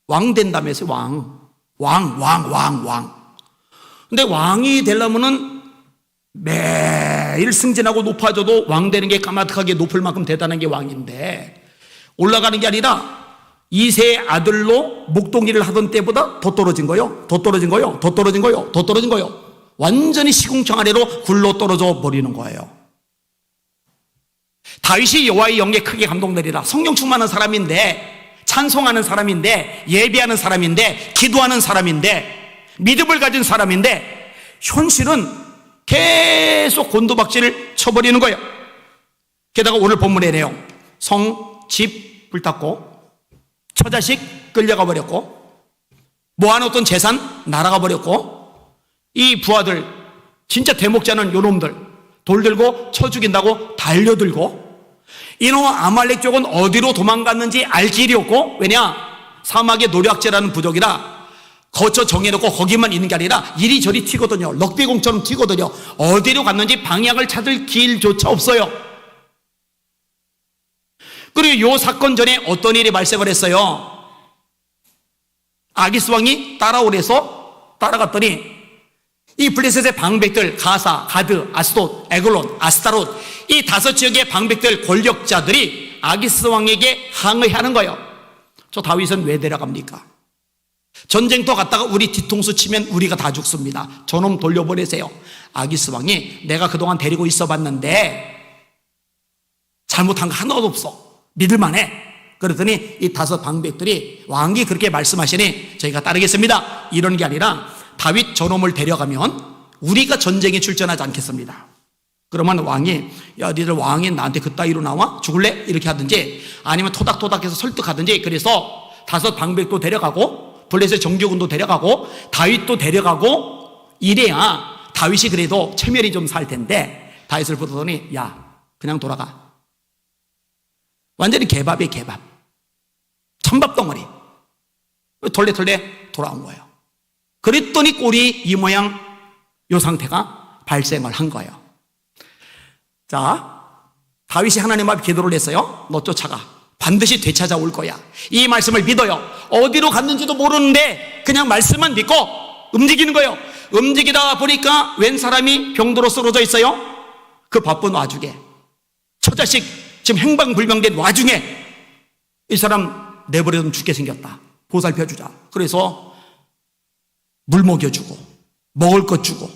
왕 된다면서요. 왕. 근데 왕이 되려면은 매일 승진하고 높아져도 왕 되는 게 까마득하게 높을 만큼 대단한 게 왕인데, 올라가는 게 아니라 2세의 아들로 목동일을 하던 때보다 더 떨어진 거요. 완전히 시궁창 아래로 굴러 떨어져 버리는 거예요. 다윗이 여호와의 영에 크게 감동되리라. 성령 충만한 사람인데, 찬송하는 사람인데, 예배하는 사람인데, 기도하는 사람인데, 믿음을 가진 사람인데, 현실은 계속 곤두박질을 쳐버리는 거예요. 게다가 오늘 본문의 내용, 성, 집 불탔고, 처자식 끌려가 버렸고, 모아놓던 재산 날아가 버렸고, 이 부하들, 진짜 대목지 않은 요놈들 돌 들고 쳐 죽인다고 달려들고, 이놈 아말렉 쪽은 어디로 도망갔는지 알 길이 없고, 왜냐? 사막의 노략제라는 부족이라 거쳐 정해놓고 거기만 있는 게 아니라 이리저리 튀거든요. 럭비공처럼 튀거든요. 어디로 갔는지 방향을 찾을 길조차 없어요. 그리고 요 사건 전에 어떤 일이 발생을 했어요? 아기스 왕이 따라오래서 따라갔더니 이 블레셋의 방백들, 가사, 가드, 아스돗, 에글론, 아스타롯, 이 5지역의 방백들 권력자들이 아기스 왕에게 항의하는 거예요. 저 다윗은 왜 데려갑니까? 전쟁터 갔다가 우리 뒤통수 치면 우리가 다 죽습니다. 저놈 돌려보내세요. 아기스 왕이 내가 그동안 데리고 있어 봤는데 잘못한 거 하나도 없어. 믿을만해. 그랬더니 이 5 방백들이 왕이 그렇게 말씀하시니 저희가 따르겠습니다. 이런 게 아니라 다윗 저놈을 데려가면 우리가 전쟁에 출전하지 않겠습니다. 그러면 왕이, 야, 니들 왕이 나한테 그따위로 나와? 죽을래? 이렇게 하든지, 아니면 토닥토닥해서 설득하든지, 그래서 5 방백도 데려가고 블레셋 정규군도 데려가고 다윗도 데려가고 이래야 다윗이 그래도 체면이 좀 살 텐데, 다윗을 부르더니 야, 그냥 돌아가. 완전히 개밥이에요. 개밥. 찬밥덩어리. 털레털레 돌아온 거예요. 그랬더니 꼴이 이 모양 요 상태가 발생을 한 거예요. 자, 다윗이 하나님 앞에 기도를 했어요. 너 쫓아가. 반드시 되찾아올 거야. 이 말씀을 믿어요. 어디로 갔는지도 모르는데 그냥 말씀만 믿고 움직이는 거예요. 움직이다 보니까 웬 사람이 병들어 쓰러져 있어요. 그 바쁜 와중에, 처자식 지금 행방불명된 와중에 이 사람 내버려두면 죽게 생겼다. 보살펴주자. 그래서 물 먹여주고 먹을 것 주고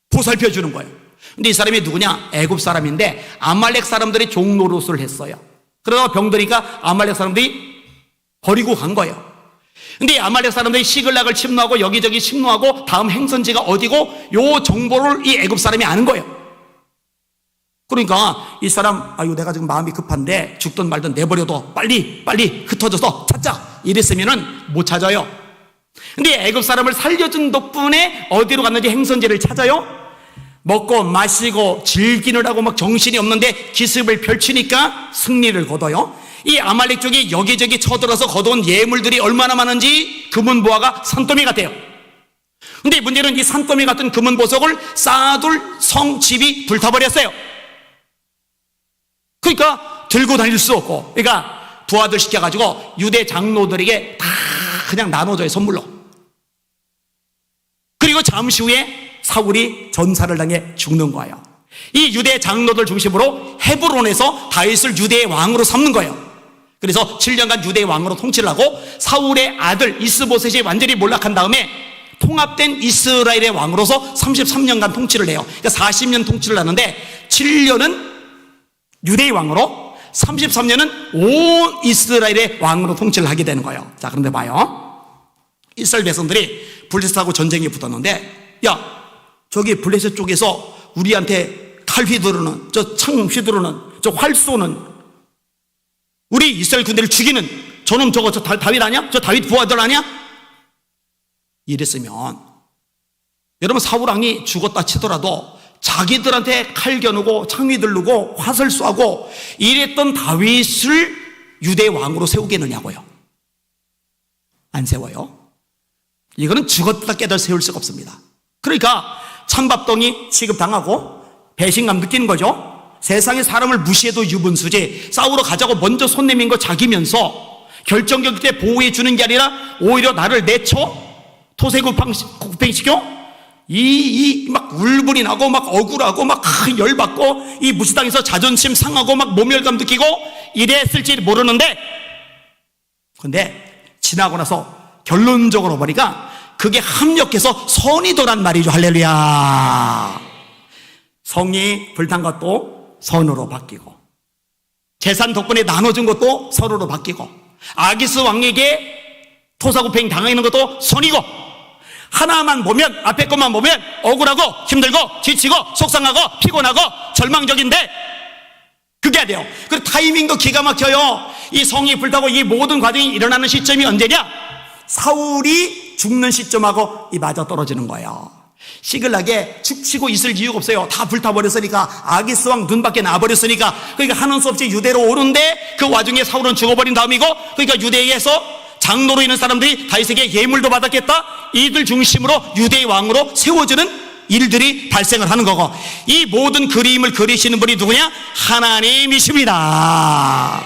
보살펴주는 거예요. 근데 이 사람이 누구냐? 애굽 사람인데 아말렉 사람들이 종노릇을 했어요. 그러다가 병드니까 아말렉 사람들이 버리고 간 거예요. 근데 이 아말렉 사람들이 시글락을 침노하고 여기저기 침노하고 다음 행선지가 어디고 요 정보를 이 애굽 사람이 아는 거예요. 그러니까 이 사람, 아유, 내가 지금 마음이 급한데 죽든 말든 내버려둬. 빨리 흩어져서 찾자. 이랬으면은 못 찾아요. 근데 애굽 사람을 살려준 덕분에 어디로 갔는지 행선지를 찾아요. 먹고 마시고 즐기느라고 막 정신이 없는데 기습을 펼치니까 승리를 거둬요. 이 아말렉 쪽이 여기저기 쳐들어서 거둬온 예물들이 얼마나 많은지 금은보화가 산더미 같아요. 근데 문제는 이 산더미 같은 금은보석을 쌓아둘 성집이 불타버렸어요. 그러니까 들고 다닐 수 없고, 그러니까 부하들 시켜가지고 유대 장로들에게 다 그냥 나눠줘요, 선물로. 그리고 잠시 후에 사울이 전사를 당해 죽는 거예요. 이 유대 장로들 중심으로 헤브론에서 다윗을 유대의 왕으로 삼는 거예요. 그래서 7년간 유대의 왕으로 통치를 하고 사울의 아들 이스보셋이 완전히 몰락한 다음에 통합된 이스라엘의 왕으로서 33년간 통치를 해요. 그러니까 40년 통치를 하는데 7년은 유대의 왕으로, 33년은 온 이스라엘의 왕으로 통치를 하게 되는 거예요. 자, 그런데 봐요. 이스라엘 백성들이 블레셋하고 전쟁에 붙었는데, 야, 저기 블레셋 쪽에서 우리한테 칼 휘두르는, 저 창 휘두르는, 저 활 쏘는, 우리 이스라엘 군대를 죽이는 저놈 저거 저 다윗 아니야? 저 다윗 부하들 아니야? 이랬으면 여러분, 사울 왕이 죽었다 치더라도 자기들한테 칼 겨누고 창 휘두르고 화살 쏘고 이랬던 다윗을 유대 왕으로 세우겠느냐고요. 안 세워요. 이거는 죽었다 깨달 세울 수가 없습니다. 그러니까 찬밥덩이 취급당하고 배신감 느끼는 거죠. 세상에 사람을 무시해도 유분수지, 싸우러 가자고 먼저 손 내민 거 자기면서 결정적일 때 보호해 주는 게 아니라 오히려 나를 내쳐 토세구팽시켜 막 울분이 나고 막 억울하고 막 열받고 이 무시당해서 자존심 상하고 막 모멸감 느끼고 이랬을지 모르는데, 근데 지나고 나서 결론적으로 보니까 그게 합력해서 선이 도란 말이죠. 할렐루야. 성이 불탄 것도 선으로 바뀌고, 재산 덕분에 나눠준 것도 선으로 바뀌고, 아기스 왕에게 토사구팽 당하는 것도 선이고, 하나만 보면, 앞에 것만 보면 억울하고 힘들고 지치고 속상하고 피곤하고 절망적인데 그게 안 돼요. 그 타이밍도 기가 막혀요. 이 성이 불타고 이 모든 과정이 일어나는 시점이 언제냐? 사울이 죽는 시점하고 이 맞아 떨어지는 거예요. 시글나게 축치고 있을 이유가 없어요. 다 불타버렸으니까, 아기스 왕 눈밖에 나버렸으니까. 그러니까 하는 수 없이 유대로 오는데 그 와중에 사울은 죽어버린 다음이고, 그러니까 유대에서 장로로 있는 사람들이 다윗에게 예물도 받았겠다. 이들 중심으로 유대의 왕으로 세워지는 일들이 발생을 하는 거고, 이 모든 그림을 그리시는 분이 누구냐? 하나님이십니다.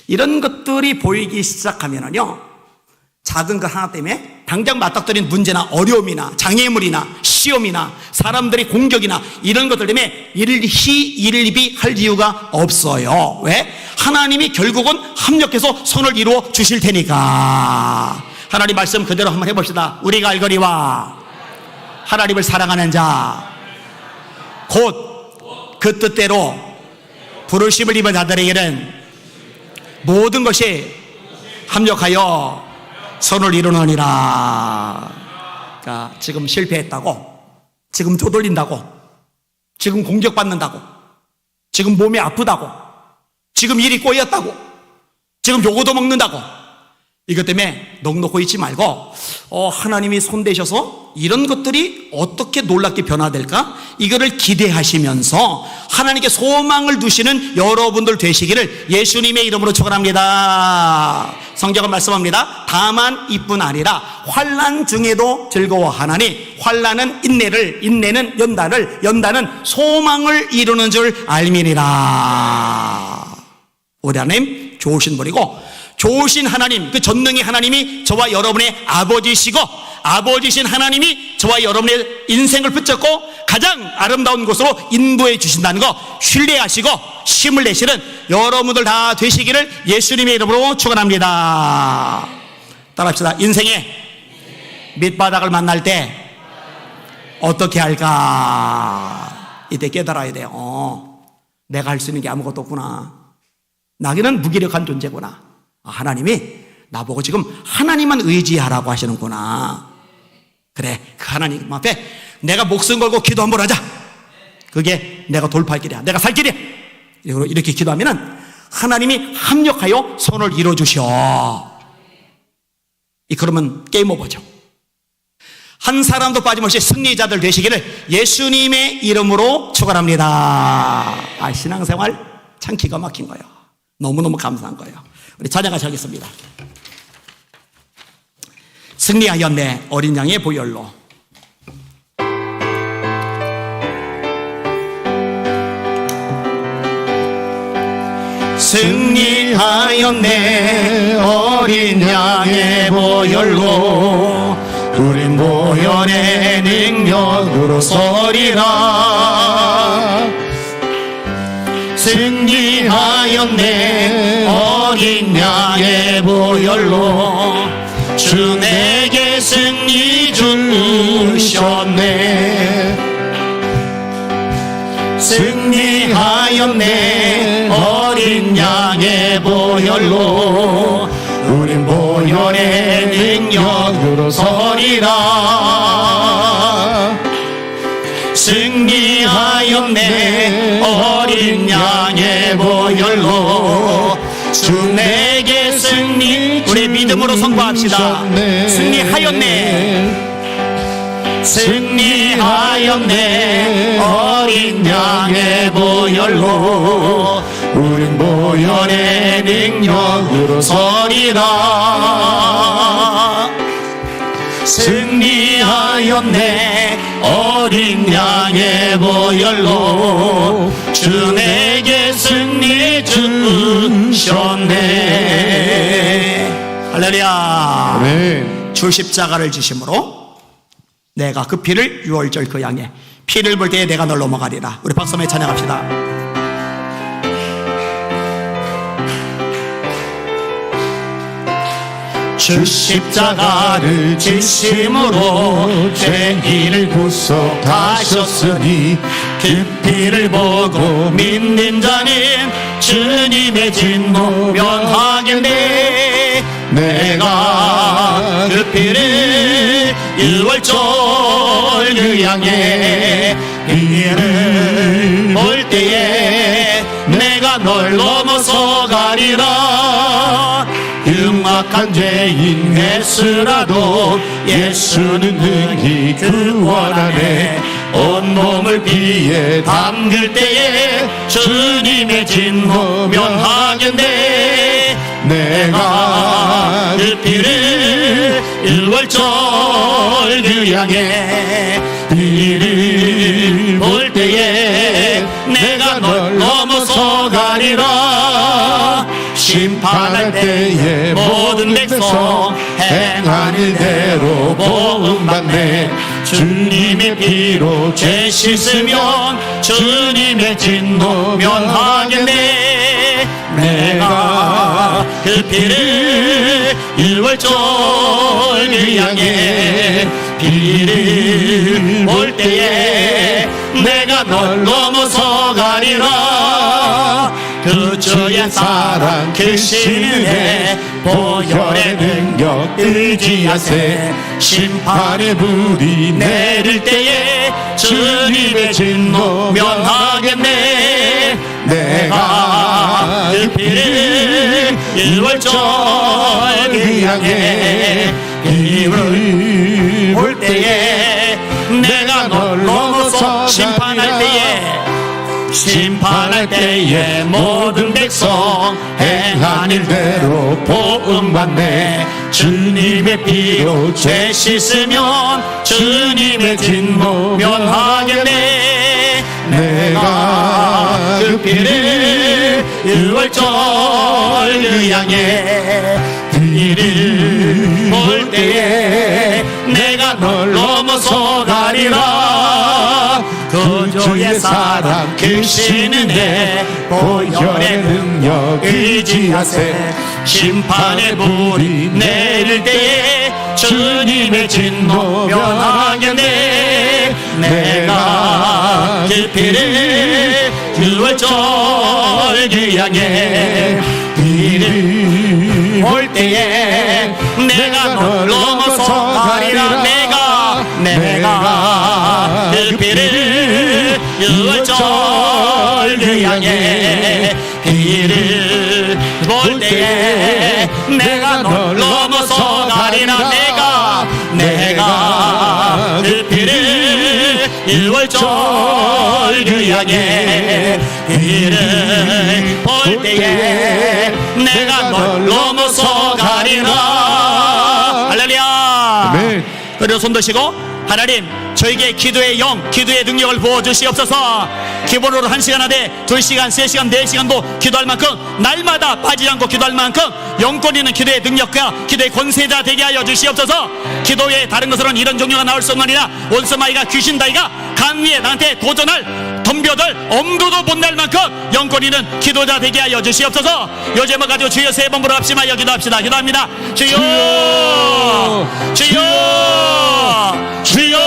이런 것들이 보이기 시작하면은요, 작은 것 하나 때문에 당장 맞닥뜨린 문제나 어려움이나 장애물이나 시험이나 사람들의 공격이나 이런 것들 때문에 일희일비할 이유가 없어요. 왜? 하나님이 결국은 합력해서 선을 이루어 주실 테니까. 하나님 말씀 그대로 한번 해봅시다. 우리가 알거니와 하나님을 사랑하는 자 곧 그 뜻대로 부르심을 입은 자들에게는 모든 것이 합력하여 선을 이루느니라. 그러니까 지금 실패했다고, 지금 쪼들린다고, 지금 공격받는다고, 지금 몸이 아프다고, 지금 일이 꼬였다고, 지금 요거도 먹는다고, 이것 때문에 넋놓고 있지 말고 하나님이 손대셔서 이런 것들이 어떻게 놀랍게 변화될까? 이거를 기대하시면서 하나님께 소망을 두시는 여러분들 되시기를 예수님의 이름으로 축원합니다. 성경은 말씀합니다. 다만 이뿐 아니라 환난 중에도 즐거워하나니 환난은 인내를, 인내는 연단을, 연단은 소망을 이루는 줄 알미니라. 우리 하나님 좋으신 분이고, 좋으신 하나님, 그 전능의 하나님이 저와 여러분의 아버지시고, 아버지신 하나님이 저와 여러분의 인생을 붙잡고 가장 아름다운 곳으로 인도해 주신다는 거 신뢰하시고 힘을 내시는 여러분들 다 되시기를 예수님의 이름으로 축원합니다. 따라합시다. 인생의 밑바닥을 만날 때 어떻게 할까? 이때 깨달아야 돼요. 내가 할 수 있는 게 아무것도 없구나. 나에게는 무기력한 존재구나. 하나님이 나보고 지금 하나님만 의지하라고 하시는구나. 그래, 그 하나님 앞에 내가 목숨 걸고 기도 한번 하자. 그게 내가 돌파할 길이야, 내가 살 길이야. 이렇게 기도하면은 하나님이 합력하여 선을 이루어주셔. 그러면 게임 오버죠. 한 사람도 빠짐없이 승리자들 되시기를 예수님의 이름으로 축원합니다. 신앙생활 참 기가 막힌 거예요. 너무너무 감사한 거예요. 우리 찬양같이 하겠습니다. 승리하였네 어린 양의 보혈로. 승리하였네 어린 양의 보혈로. 우린 보혈의 능력으로 서리라. 승리하였네 어린 양의 보혈로. 주 내게 승리 주셨네. 승리하였네 어린 양의 보혈로. 우린 보혈의 능력으로 서리라. 승리하였네 어린 양의 보혈로 주 내게 승리 우리 믿음으로 선포합시다. 승리하였네. 승리하였네 어린 양의 보혈로 우린 보혈의 능력으로 서리라 승리하였네 어린 양의 보혈로 주 내게 승리 주셨네 할렐루야. 아멘. 주 십자가를 지심으로 내가 그 피를 유월절 그 양에 피를 볼 때에 내가 널 넘어가리라. 우리 박수 한번 찬양합시다. 주 십자가를 지심으로 죄인을 구속하셨으니 그 피를 보고 믿는 자는 주님의 진노 면하겠네 내가 그 피를 유월절 그 양의 피를 볼 때에 내가 널 넘어서 가리라 흉악한 죄인 예수라도 예수는 능히 구원하네 온몸을 피에 담글 때에 주님의 진노 면하겠네 내가 그 피를 유월절 그 양의 피를 볼 때에 내가 널 넘어서 가리라 심판할 때에 모든 백성 행한 일대로 보응받네 주님의 피로 죄 씻으면 주님의 진노 면하겠네 내가 그 피를 유월절 그 양의 피를 볼 때에 내가 널 넘어서 가리라 그 주의 사랑 크신 은혜 보혈의 능력 의지하세 심판의 불이 내릴 때에 주님의 진노 면하겠네 내가 그 피를 유월절 그 양의 피를 볼 때에 내가 널 넘어서 심판할 때에 모든 백성 행한 일대로 보응받네 주님의 피로 죄 씻으면 주님의 진노 면하겠네 내가 그 피를 유월절 그 양의 피를 볼 때에 내가 널 넘어서 가리라 그 주의 사랑 크신 은혜 보혈의 능력 의지하세 심판의 불이 내릴 때에 주님의 진노 면하겠네 내가 그 피를 유월절 그 양의 피를 볼 때에 내가 널 넘어서 가리라 내가 그 피를 유월절 그 양의 피를 볼 때에 내가 널 넘어서 가리라 내가 그 피를 유월절 그 양의 피를 볼 때에 내가 널 넘어서 가리라 할렐루야 아멘. 그리고 손 드시고 하나님 저에게 기도의 영 기도의 능력을 부어주시옵소서 기본으로 1시간 하되 2시간 3시간 4시간도 기도할 만큼 날마다 빠지지 않고 기도할 만큼 영권 있는 기도의 능력과 기도의 권세자 되게 하여 주시옵소서 기도에 다른 것으로는 이런 종류가 나올 수 없느니라 원수마이가 귀신다이가 강위에 나한테 도전할 덤벼들 엄두도 못 낼 만큼 영권 있는 기도자 되게 하여 주시옵소서 요 제목 가지고 주여 세 번 부르합시마여 기도합시다 기도합니다 주여 주여 주여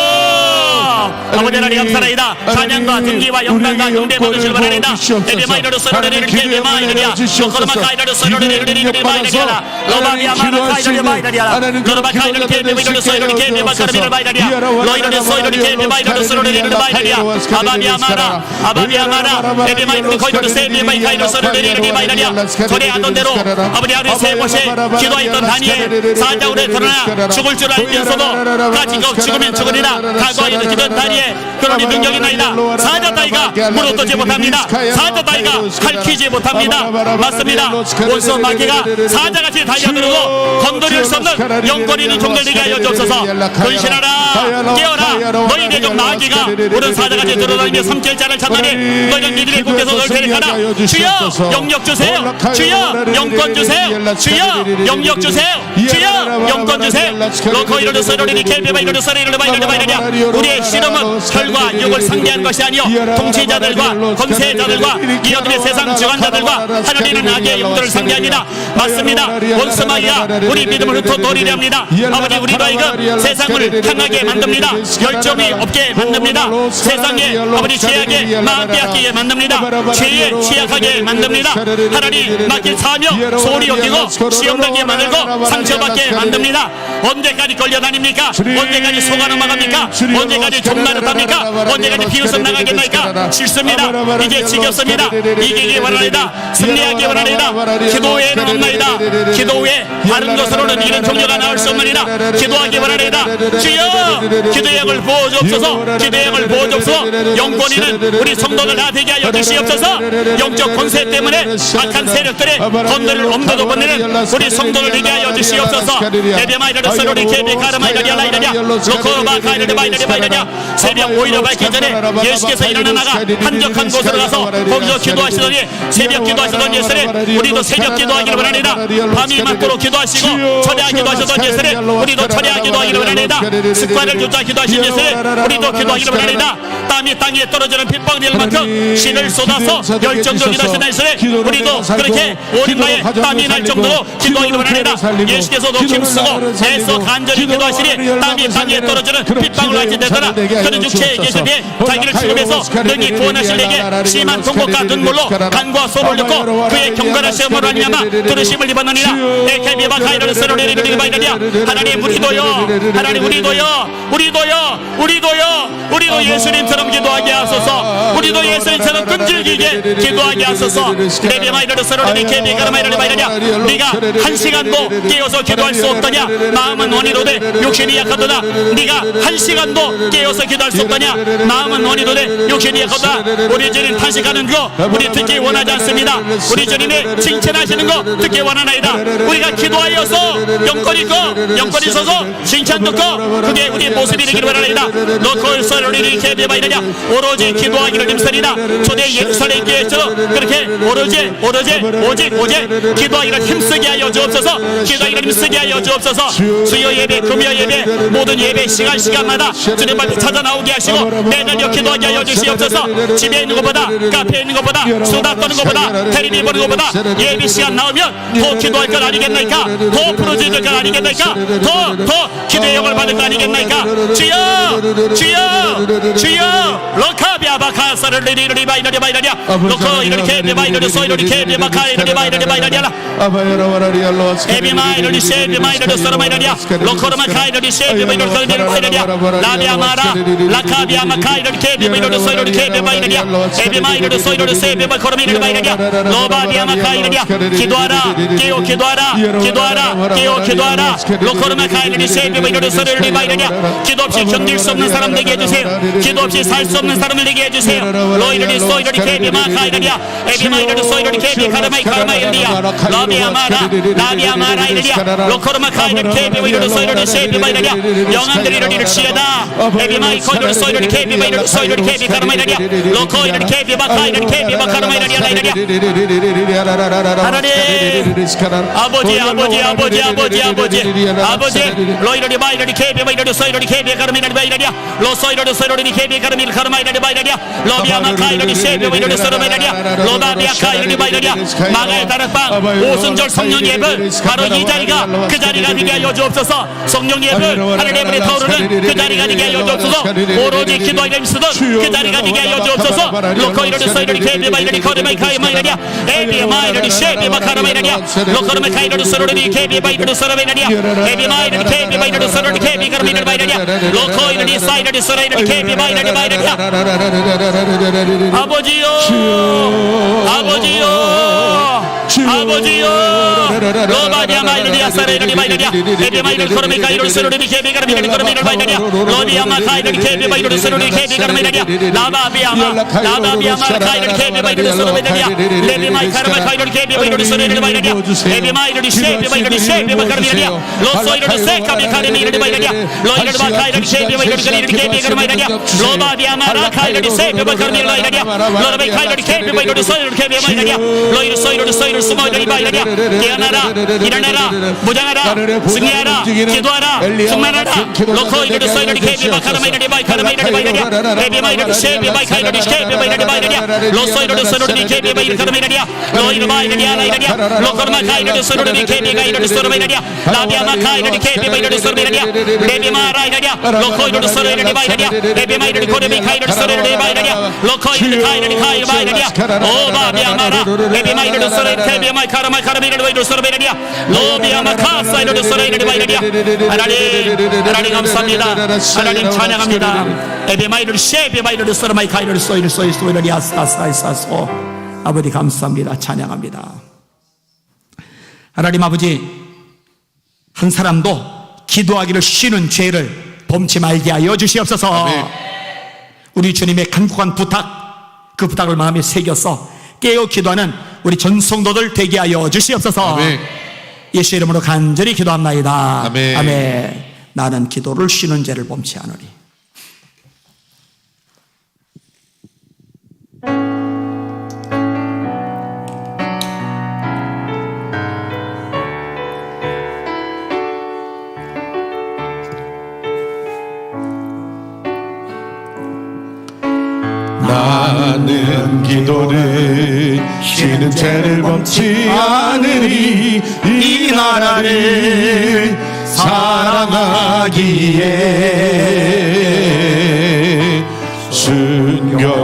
아버지를 감사하이다. 찬양과 등기와 영광과 경배 받으실 원하이다. 에비마이르로 소리를 케비마이르리아 로코르마 카이르로 소리를 리리마이르리아 로바비아마나 카이르리 마이르리아 로바 카이르 케비마이르로 소리를 케비마카르미를 마이르리아 로이르로 소리를 케비마이르로 소리를 리리마이르리아 아바비아마나 에비마이르로 코이르로 세비마이카이르로 소리를 리리마이르리아 소리하던 대로 아버지 하루에 세 번씩 기도했던 다니엘 사자울에 드러나 죽을 줄 알면서도 가지고 죽으면 죽으리라 각오하여 기도한 다니엘 그러니 능력이 나이다. 사자 따위가 물어떠지 못합니다. 사자 따위가 갈퀴지 못합니다. 맞습니다. 원수 마귀가 사자같이 달려들고 건드릴 수 없는 영권 있는 종들에게 하여 주옵소서. 근신하라 깨어라 너희 대적 마귀가 우리 사자같이 들어다니며 삼킬자를 찾다니 너희는 이들의 국에서 널 데려가라. 주여 영역 주세요. 주여 영권 주세요. 주여 영역 주세요. 주여 영권 주세요. 로코 이르르 소리리 케비바 이르르 소리를 바이르냐 우리의 실험은 혈과 육을 상대하는 것이 아니요 통치자들과 권세자들과 이 어둠의 세상 주관자들과 하늘이는 악의 영들을 상대합니다. 맞습니다. 원수마귀가 우리 믿음을 흩어버리려 합니다. 아버지 우리로 하여금 세상을 향하게 만듭니다. 열정이 없게 만듭니다. 세상에 아버지 죄악에 마음 빼앗기게 만듭니다. 죄에 취약하게 만듭니다. 하나님 맡긴 사명 소홀히 여기고 시험당하게 만들고 상처받게 만듭니다. 언제까지 걸려다닙니까? 언제까지 속아 넘어갑니까? 언제까지 종나릇합니까? 언제까지 비웃음 나가겠나이까? 싫습니다. 이제 지겹습니다. 이기기 원하나이다. 승리하기 원하나이다. 기도 외에는 없나이다. 기도 외에 다른 것으로는 이런 종교가 나올 수 없느니라. 기도하기 원하나이다. 주여 기도의 영을 부어주옵소서. 기도의 영을 부어주옵소서. 영권이는 우리 성도들 다 되게 하여 주시옵소서. 영적 권세 때문에 악한 세력들의 건드릴 엄두도 못 내는 우리 성도들 되게 하여 주시옵소서. 에베마이르르 소로리 케비 가르마이르리아 라이르리아 로코바 카이르르 마이르리아 새벽 오히려 밝기 전에 예수께서 일어나 나가 한적한 곳으로 가서 거기서 기도하시더니 새벽 기도하시던 예수님 우리도 새벽 기도하기를 원합니다. 밤이 맞도록 기도하시고 철야 기도하시던 예수님 우리도 철야 기도하기를 원합니다. 습관을 조차 기도하신 예수님 우리도 기도하기를 원합니다. 땀이 땅에 떨어지는 빗방울 만큼 신을 쏟아서 열정적으로 기도하시는 예수님 우리도 그렇게 오랜만에 땀이 날 정도로 기도하기를 원합니다. 예수께서도 힘쓰고 애써 간절히 기도하시니 땀이 땅에 떨어지는 빗방울 같이 되더라. 그는 육체에 계신 뒤에 자기를 죽음에서 능히 구원하실 내게 심한 통곡과 눈물로 간과 소를 듣고 그의 경건한 시험으로 말미암아 들으심을 입었느니라. 에케비바 카이르르 세로리리리 바이르리아 하나님 우리도요 하나님 우리도 예수님처럼 기도하게 하소서. 우리도 예수님처럼 끈질기게 기도하게 하소서. 레비마이르르 세로리리 케비 가르마이르리 바이르리아 네가 한 시간도 깨어서 기도할 수 없더냐. 마음은 원이로되 욕심이 약하도다. 네가 한 시간도 깨어서 기도할 수 없더냐. 마음은 원이로되 욕심이 약하도다. 우리 주님 탄식하는 거 우리 듣기 원하지 않습니다. 우리 주님의 칭찬하시는 거 듣기 원하나이다. 우리가 기도하여서 영권이 있고 영권이 있어서 칭찬 듣고 그게 우리의 모습이 되기를 원하나이다. 로콜소리리 케비바이르냐 오로지 기도하기를 힘쓰리다. 초대 예루살렘 교회에서 그렇게 오직 기도하기를 힘쓰게 하여 주옵소서. 기도하기를 힘쓰게 하여 주옵소서. 수요 예배 금요 예배 모든 예배 시간마다 주님 앞에 찾아 나오게 하시고 매달려 기도하게 하여 주시옵소서. 집에 있는 것보다 카페에 있는 것보다 수다 떠는 것보다 텔레비 보는 것보다 예배 시간 나오면 더 기도할 것 아니겠나이까? 더 부르짖을 것 아니겠나이까? 더 기도의 영을 받을 것 아니겠나이까? 주여 로카비아바카사를 리바이러리아 로코 이렇게 리바이러리 소이러리 케비바카이러리 바이러리아 에비마이러리 셰비마이러리 소르마이러리아 로코르마카이러리 셰비마이러리 바이러리아 라비아마라 라카비아마카이러리 케비마이러리 소이러리 케비바이러리아 에비마이러리 소이러리 세비바코르미러리 바이러리아 로바비아마카이러리아 기도하라 깨어 기도하라 깨어 기도하라 로코르마카이러리 셰비마이러리 소이러리 바이러리아 기도 없이 견딜 수 없는 사람 되게 해주세요. 기도 없이 살 수 없는 사람을 되게 해주세요. 로이러리 소이러리 케비마카이러리아 에비마이러리 소이러리 케비카르마이카르마이러리아 라비아마라 이러리아 로코르마카이러리 케비마이러리 소이러리 셰비마이러리아 영안들이 이러리를 시에다 에비마이코이러리 소이러리 케비마이러리 소이러리 케비카르마이러리아 로코이러리 케비마카이러리 케비마카르마이러리아 하나님 아버지 로이러리 바이러리 케비마이러리 소이러리 케비카르마이러리아 로소이러리 소이러리 케비카르마이러리아 로비아마카이러리 셰비마이러리 소르마이러리아 로바비아카이러리 바이러리아 마가의 다락방 오순절 성령 예배 바로 이 자리가 그 자리가 되게 하여 주옵소서. 성령 예불 하늘의 타오르는 그 자리가 되게 하여 주옵소서. 오로지 기도하기를 쓰던 그 자리가 되게 하여 주옵소서. 로코 이르르 소이르르 케비마 이르르 코르마 카이마 이르랴 에비마 이르르 쉐비마 카르마 이르랴 로코르마 카이르르 소르르 케비마 이르르 소르마 이르랴 에비마 이르르 케비마 이르르 소르르 케비 카르마 이르르 이르랴 로코 이르르 사이르르 소르르 케비마 이르르 이르랴 아버지요 로바디아 마이르리아 사레르리 마이르리아 에비 마이르 코르미 카이르르 소르르 케비 카르마 이르르 코르마 이르르 이르랴 로디아마 카이르르 케비 마이르르 소르르 케비 카르마 이르랴 라바비아마 카이르르 케비 마이르르 소르르 이르랴 레비 마이 카르마 카이르르 케비 마이르르 소르르 이르랴 에비 마이르르 쉐비 마이르르 쉐비 카르마 이르랴 로소이르르 세카비 카르마 이르르 이르랴 로이르르 카이르르 쉐비 마이르르 케비 카르마 이르랴 로바디아마 카이르르 쉐비 카르마 이르랴 로바이 카이르르 케비 마이르르 소르르 케비 이르랴 로이르 소이르르 스모 이르랴 깨어나라 일어나라 무장하라 승리하라 기도하라 충만하라 로코 이르르 소이르르 케비 카르마 이르랴 카르마 이르랴 에비 마이르르 쉐비 마이 카이르르 케비 마이르르 이르랴 로소이르르 소르르 케비 마이르르 카르마 이르랴 로이르 마이르랴 이르랴 로코르마 카이르르 소르르 케비 카이르르 소르마 이르랴 라비아마 카이르르 케비 마이르르 소르마 이르랴 레비 마라 이르랴 로코 이르르 소르르 마이르랴 에비 마이르르 코르미 카이르르 소르르 마이르랴 로코 이르르 카이르르 카이르 마이르랴 오 바비아마라 에비 마이르르 소르르 케비 마이 카르마 카르미르르 이르르 소르마 이르랴 로비아마 카사 이르르 소르르 마이르랴 하나님 감사합니다. 하나님 찬양합니다. 에비 마이르르 쉐비 마이르르 소르마 카이르르 소이르 소이르랴 사사이사소 아버지 감사합니다. 찬양합니다. 하나님 아버지 한 사람도 기도하기를 쉬는 죄를 범치 말게 하여 주시옵소서. 아멘. 우리 주님의 간곡한 부탁 그 부탁을 마음에 새겨서 깨어 기도하는 우리 전 성도들 되게 하여 주시옵소서. 아멘. 예수 이름으로 간절히 기도합나이다. 아멘. 아멘. 나는 기도를 쉬는 죄를 범치 않으리. 나는 기도를 쉬는 죄를 범치 않으리 이 나라를 사랑하기에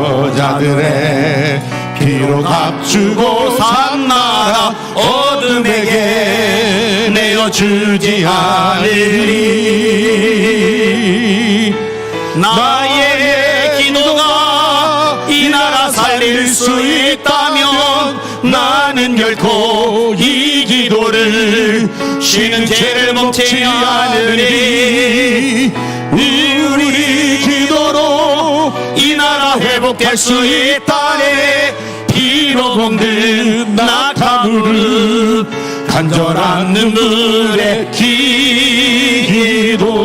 순교자들의 피로 값주고 산 나라 어둠에게 내어주지 않으리 나의 기도가 이 나라 살릴 수 있다면 나는 결코 이 기도를 쉬는 죄를 범치 않으리. 우리 기도로 이 나라 회복될 수 있다네. 피로 먹는 낙타무릎 간절한 눈물의 기도.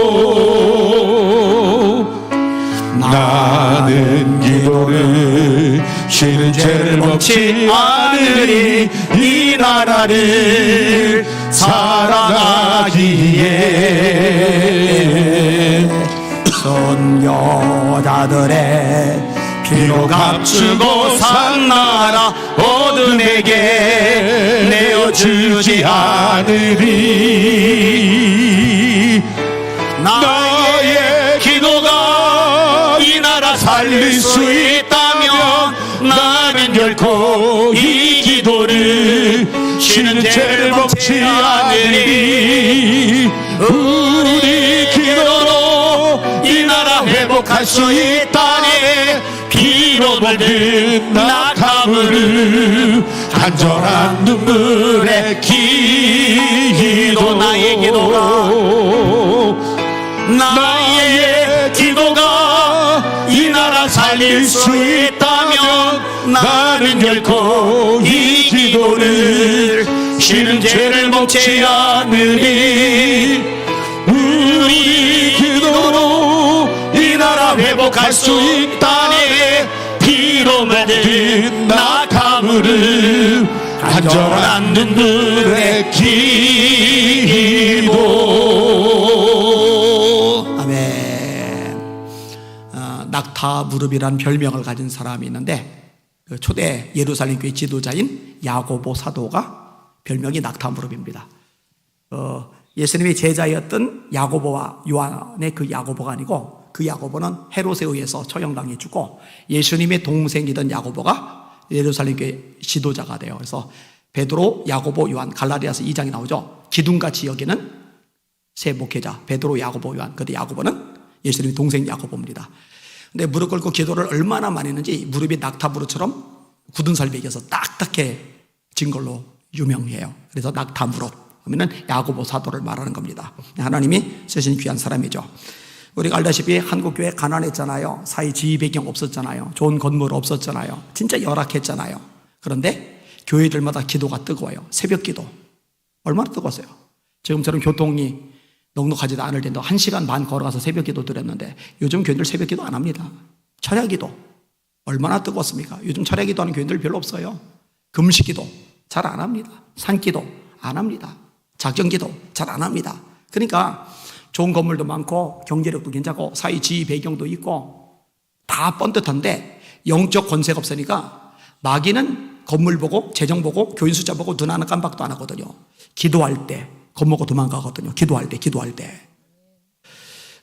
나는 기도를 쉬는 죄를 범치 않으리 이 나라를 사랑하기에 선교자들의 피로 값주고 산 나라 어둠에게 내어주지 않으리. 나의 기도가 이 나라 살릴 수 있다면 나는 결코 이 기도를 쉬는 죄를 범치 않으리. 우리 기도로 이 나라 회복할 수 있다네. 피로 물든 낙타무릎 간절한 눈물의 기도. 나의 기도가 나의 기도가 이 나라 살릴 수 있다면 나는 결코 이 기도를 쉬는 죄를 범치 않으리. 우리 기도로 이 나라 회복할 수 있다네. 피로 물든 낙타무릎 간절한 눈물의 기도. 아멘. 낙타 무릎이라는 별명을 가진 사람이 있는데 그 초대 예루살렘 교회 지도자인 야고보 사도가 별명이 낙타 무릎입니다. 예수님의 제자였던 야고보와 요한의 그 야고보가 아니고 그 야고보는 헤롯에 의해서 처형당해 주고 예수님의 동생이던 야고보가 예루살렘 교회 지도자가 돼요. 그래서 베드로, 야고보, 요한, 갈라디아서 2장이 나오죠. 기둥같이 여기는 세 목회자 베드로, 야고보, 요한. 근데 야고보는 예수님의 동생 야고보입니다. 근데 무릎 꿇고 기도를 얼마나 많이 했는지 무릎이 낙타무릎처럼 굳은 살 베겨서 딱딱해진 걸로 유명해요. 그래서 낙타무릎 하면은 야고보 사도를 말하는 겁니다. 하나님이 쓰신 귀한 사람이죠. 우리가 알다시피 한국교회 가난했잖아요. 사회 지휘 배경 없었잖아요. 좋은 건물 없었잖아요. 진짜 열악했잖아요. 그런데 교회들마다 기도가 뜨거워요. 새벽 기도 얼마나 뜨거웠어요. 지금처럼 교통이 넉넉하지도 않을 텐데 1시간 반 걸어가서 새벽 기도 드렸는데 요즘 교회들 새벽 기도 안 합니다. 철야 기도 얼마나 뜨거웠습니까? 요즘 철야 기도 하는 교회들 별로 없어요. 금식 기도 잘 안 합니다. 산 기도 안 합니다. 작정 기도 잘 안 합니다. 그러니까 좋은 건물도 많고 경제력도 괜찮고 사회 지휘 배경도 있고 다 뻔듯한데 영적 권세가 없으니까 마귀는 건물 보고 재정 보고 교인 숫자 보고 눈 하나 깜빡도 안 하거든요. 기도할 때 겁먹고 도망가거든요. 기도할 때.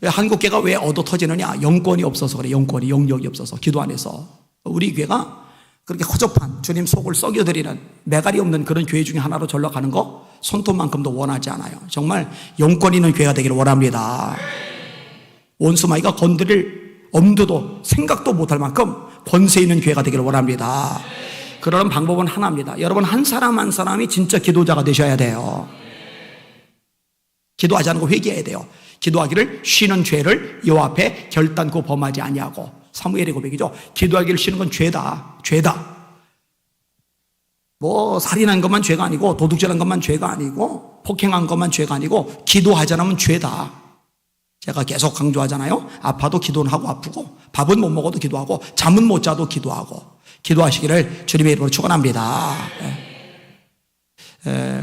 한국교회가 왜 얻어 터지느냐? 영권이 없어서 그래. 영력이 없어서 기도 안에서. 우리 교회가 그렇게 허접한 주님 속을 썩여드리는 매갈이 없는 그런 교회 중에 하나로 전락하는 거 손톱만큼도 원하지 않아요. 정말 영권 있는 교회가 되기를 원합니다. 원수마귀가 건드릴 엄두도 생각도 못할 만큼 권세 있는 교회가 되기를 원합니다. 그러는 방법은 하나입니다. 여러분 한 사람 한 사람이 진짜 기도자가 되셔야 돼요. 기도하지 않고 회개해야 돼요. 기도하기를 쉬는 죄를 여호와 앞에 결단코 범하지 아니하고. 사무엘의 고백이죠. 기도하기를 쉬는 건 죄다. 뭐 살인한 것만 죄가 아니고 도둑질한 것만 죄가 아니고 폭행한 것만 죄가 아니고 기도하지 않으면 죄다. 제가 계속 강조하잖아요. 아파도 기도는 하고 아프고 밥은 못 먹어도 기도하고 잠은 못 자도 기도하고 기도하시기를 주님의 이름으로 축원합니다.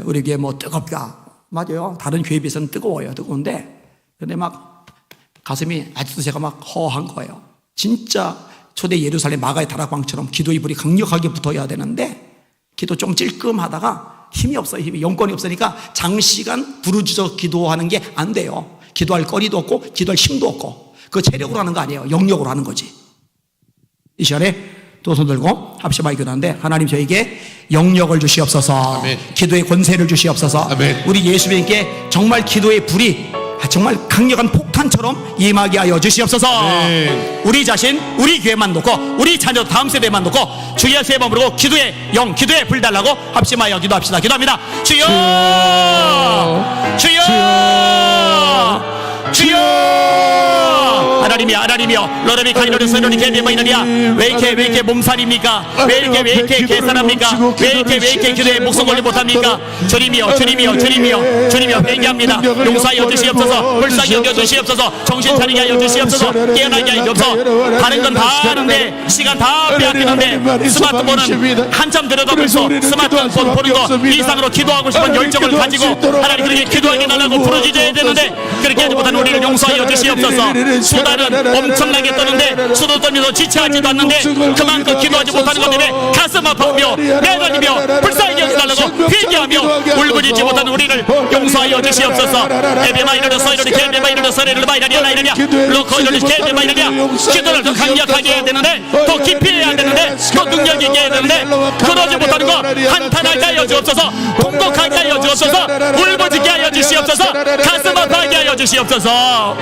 우리 교회 뭐 뜨겁다. 맞아요. 다른 교회에 비해서는 뜨거워요. 뜨거운데 근데 막 가슴이 아직도 제가 막 허한 거예요. 진짜 초대 예루살렘 마가의 다락방처럼 기도의 불이 강력하게 붙어야 되는데 기도 좀 찔끔하다가 힘이 없어요. 힘이 영권이 없으니까 장시간 부르짖어 기도하는 게 안 돼요. 기도할 거리도 없고 기도할 힘도 없고 그 체력으로 하는 거 아니에요. 영역으로 하는 거지. 이 시간에 두 손 들고 합심하게 기도하는데 하나님 저에게 영역을 주시옵소서. 아멘. 기도의 권세를 주시옵소서. 아멘. 우리 예수님께 정말 기도의 불이 정말 강력한 폭탄처럼 임하게 하여 주시옵소서. 아멘. 우리 자신 우리 교회만 놓고 우리 자녀 다음 세대만 놓고 주여 세 번 부르고 기도의 영 기도의 불 달라고 합심하여 기도합시다. 기도합니다. 주여 하나님이여 너를 가이너를 서로니 개비마이너리야 왜 이렇게 몸살입니까? 왜 이렇게 계산합니까? 왜 이렇게 기도에 목숨 걸지 못합니까? 주님이여 회개합니다. 용서하여 주시옵소서. 불쌍히 여겨 주시옵소서. 정신 차리게 하여 주시옵소서. 깨어나게 하여 주옵소서. 다른 건 다 하는데 시간 다 빼앗기는데 스마트폰은 한참 들여다 벌써 스마트폰 보는 거 이상으로 기도하고 싶은 열정을 가지고 하나님 그렇게 기도하게 달라고 부르짖어야 되는데 그렇게 하지 못한 우리를 용서하여 주시옵소서. 수다는 엄청나게 떠는데 수도 떨면서 지체하지도 않는데 그만큼 기도하지 못하는 것 때문에 가슴 아파하며 매달리며 불쌍히 여겨달라고 회개하며 울부짖지 못하는 우리를 용서하여 주시옵소서. 에베마이너르 서이르리 케베마이너르 서이르르 마이너리아 로코이너르 케베마이너리아 기도를 더 강력하게 해야 되는데 더 깊이 해야 되는데 더 능력 있게 해야 되는데 그러지 못하는 거 한탄하게 하여 주옵소서. 통곡하게 하여 주옵소서. 울부짖게 하여 주시옵소서. 가슴 아파하게 하여 주시옵소서.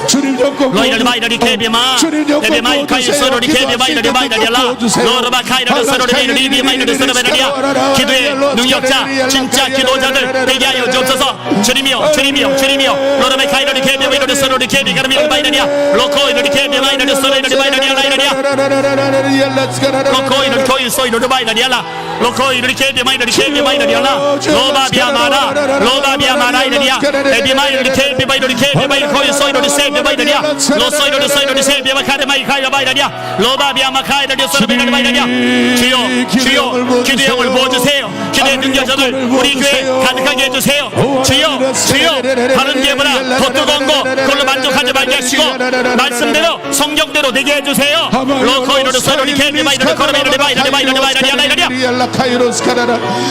주님 좀 로이를 마이너리 케베마 에베마이 카이 서로리 케베마이너리 마이너리라 로르바 카이너르 서로리 리비 마이너리 서로베라리아 기도의 능력자 진짜 기도자들 되게 하여 주옵소서. 주님이여 로르바 카이너리 케베마이너리 서로리 케베가르미 마이너리아 로코이너리 케베마이너리 서로리 마이너리아 라이너리아 로코이너리 코이 소이너리 마이너리아라 로코이너리 케베마이너리 케베마이너리아라 로바비아마라 이너리아 에비마이너리 케베마이너리 케베마이너리 코이 소이너리 세베마이너리아 로소이너리 소이너리 세베마 카데마이 카이바 마이너리아 로바비아마 카이너리 서로베라리 마이너리아 주여 기도의 영을 부어주세요. 기도의 능력자들 우리 교회 가득하게 해주세요. 주여 다른 교회보다 더 뜨거운 거 그걸로 만족하지 알게 하시고 말씀대로 성경대로 되게 해주세요. 로코이로르 소로리 케비마이로르 코르메이로르 바이로르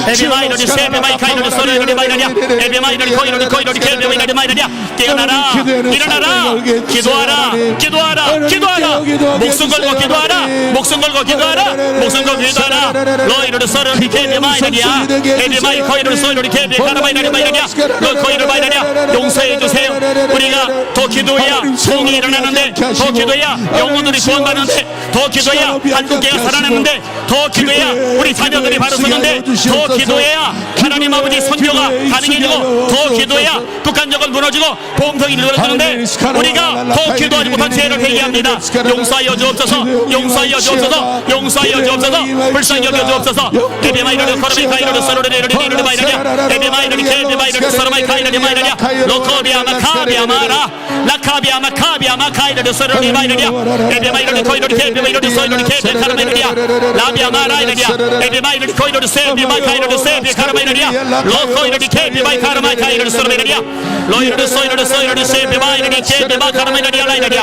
에비마이로르 세비마이 카이로르 소로리 바이로르 에비마이로르 코이로르 케비마이로르 바이로르 깨어나라 일어나라 기도하라 기도하라 기도하라 목숨 걸고 기도하라 목숨 걸고 기도하라 목숨 걸고 기도하라 로이로르 소로리 케비마이로르 에비마이 코이로르 소로리 케비 카르마이로르 바이로르 로코이로르 바이로르 용서해 주세요. 우리가 더 기도해야 소응이 일어나는데 더 기도해야 영혼들이 구원받는데 더 기도해야 한국교회가 살아나는데 더 기도해야 우리 자녀들이 바로 서는데 더 기도해야 하나님 아버지 선교가 가능해지고 더 기도해야 북한적은 무너지고 보험성이 이루어지는데 우리가 더 기도하지 못한 죄를 회개합니다. 용서하여 주옵소서 용서하여 주옵소서 용서하여 주옵소서 불쌍히 여겨 주옵소서 에비마이로르 코르메 카이로르 소로레르 리르르 바이라냐 에비마이로르 케비마이로르 소로마이 카이로르 바이라냐 로코비아마 카비아마라 라카비아마 카비아마 카이로르 소로레 바이라냐 에비마이로르 코이로르 케비마이로르 소이로르 케비 카르메르냐 라비아마라 이르냐 에비마이로르 코이로르 세비마이 카이로르 세비 카르메르냐 로코이로르 케비마이 카르마이 카이로르 소로메르냐 로이로르 소이로르 소이로르 세비마이로르 케비마 카르메르냐 라이르냐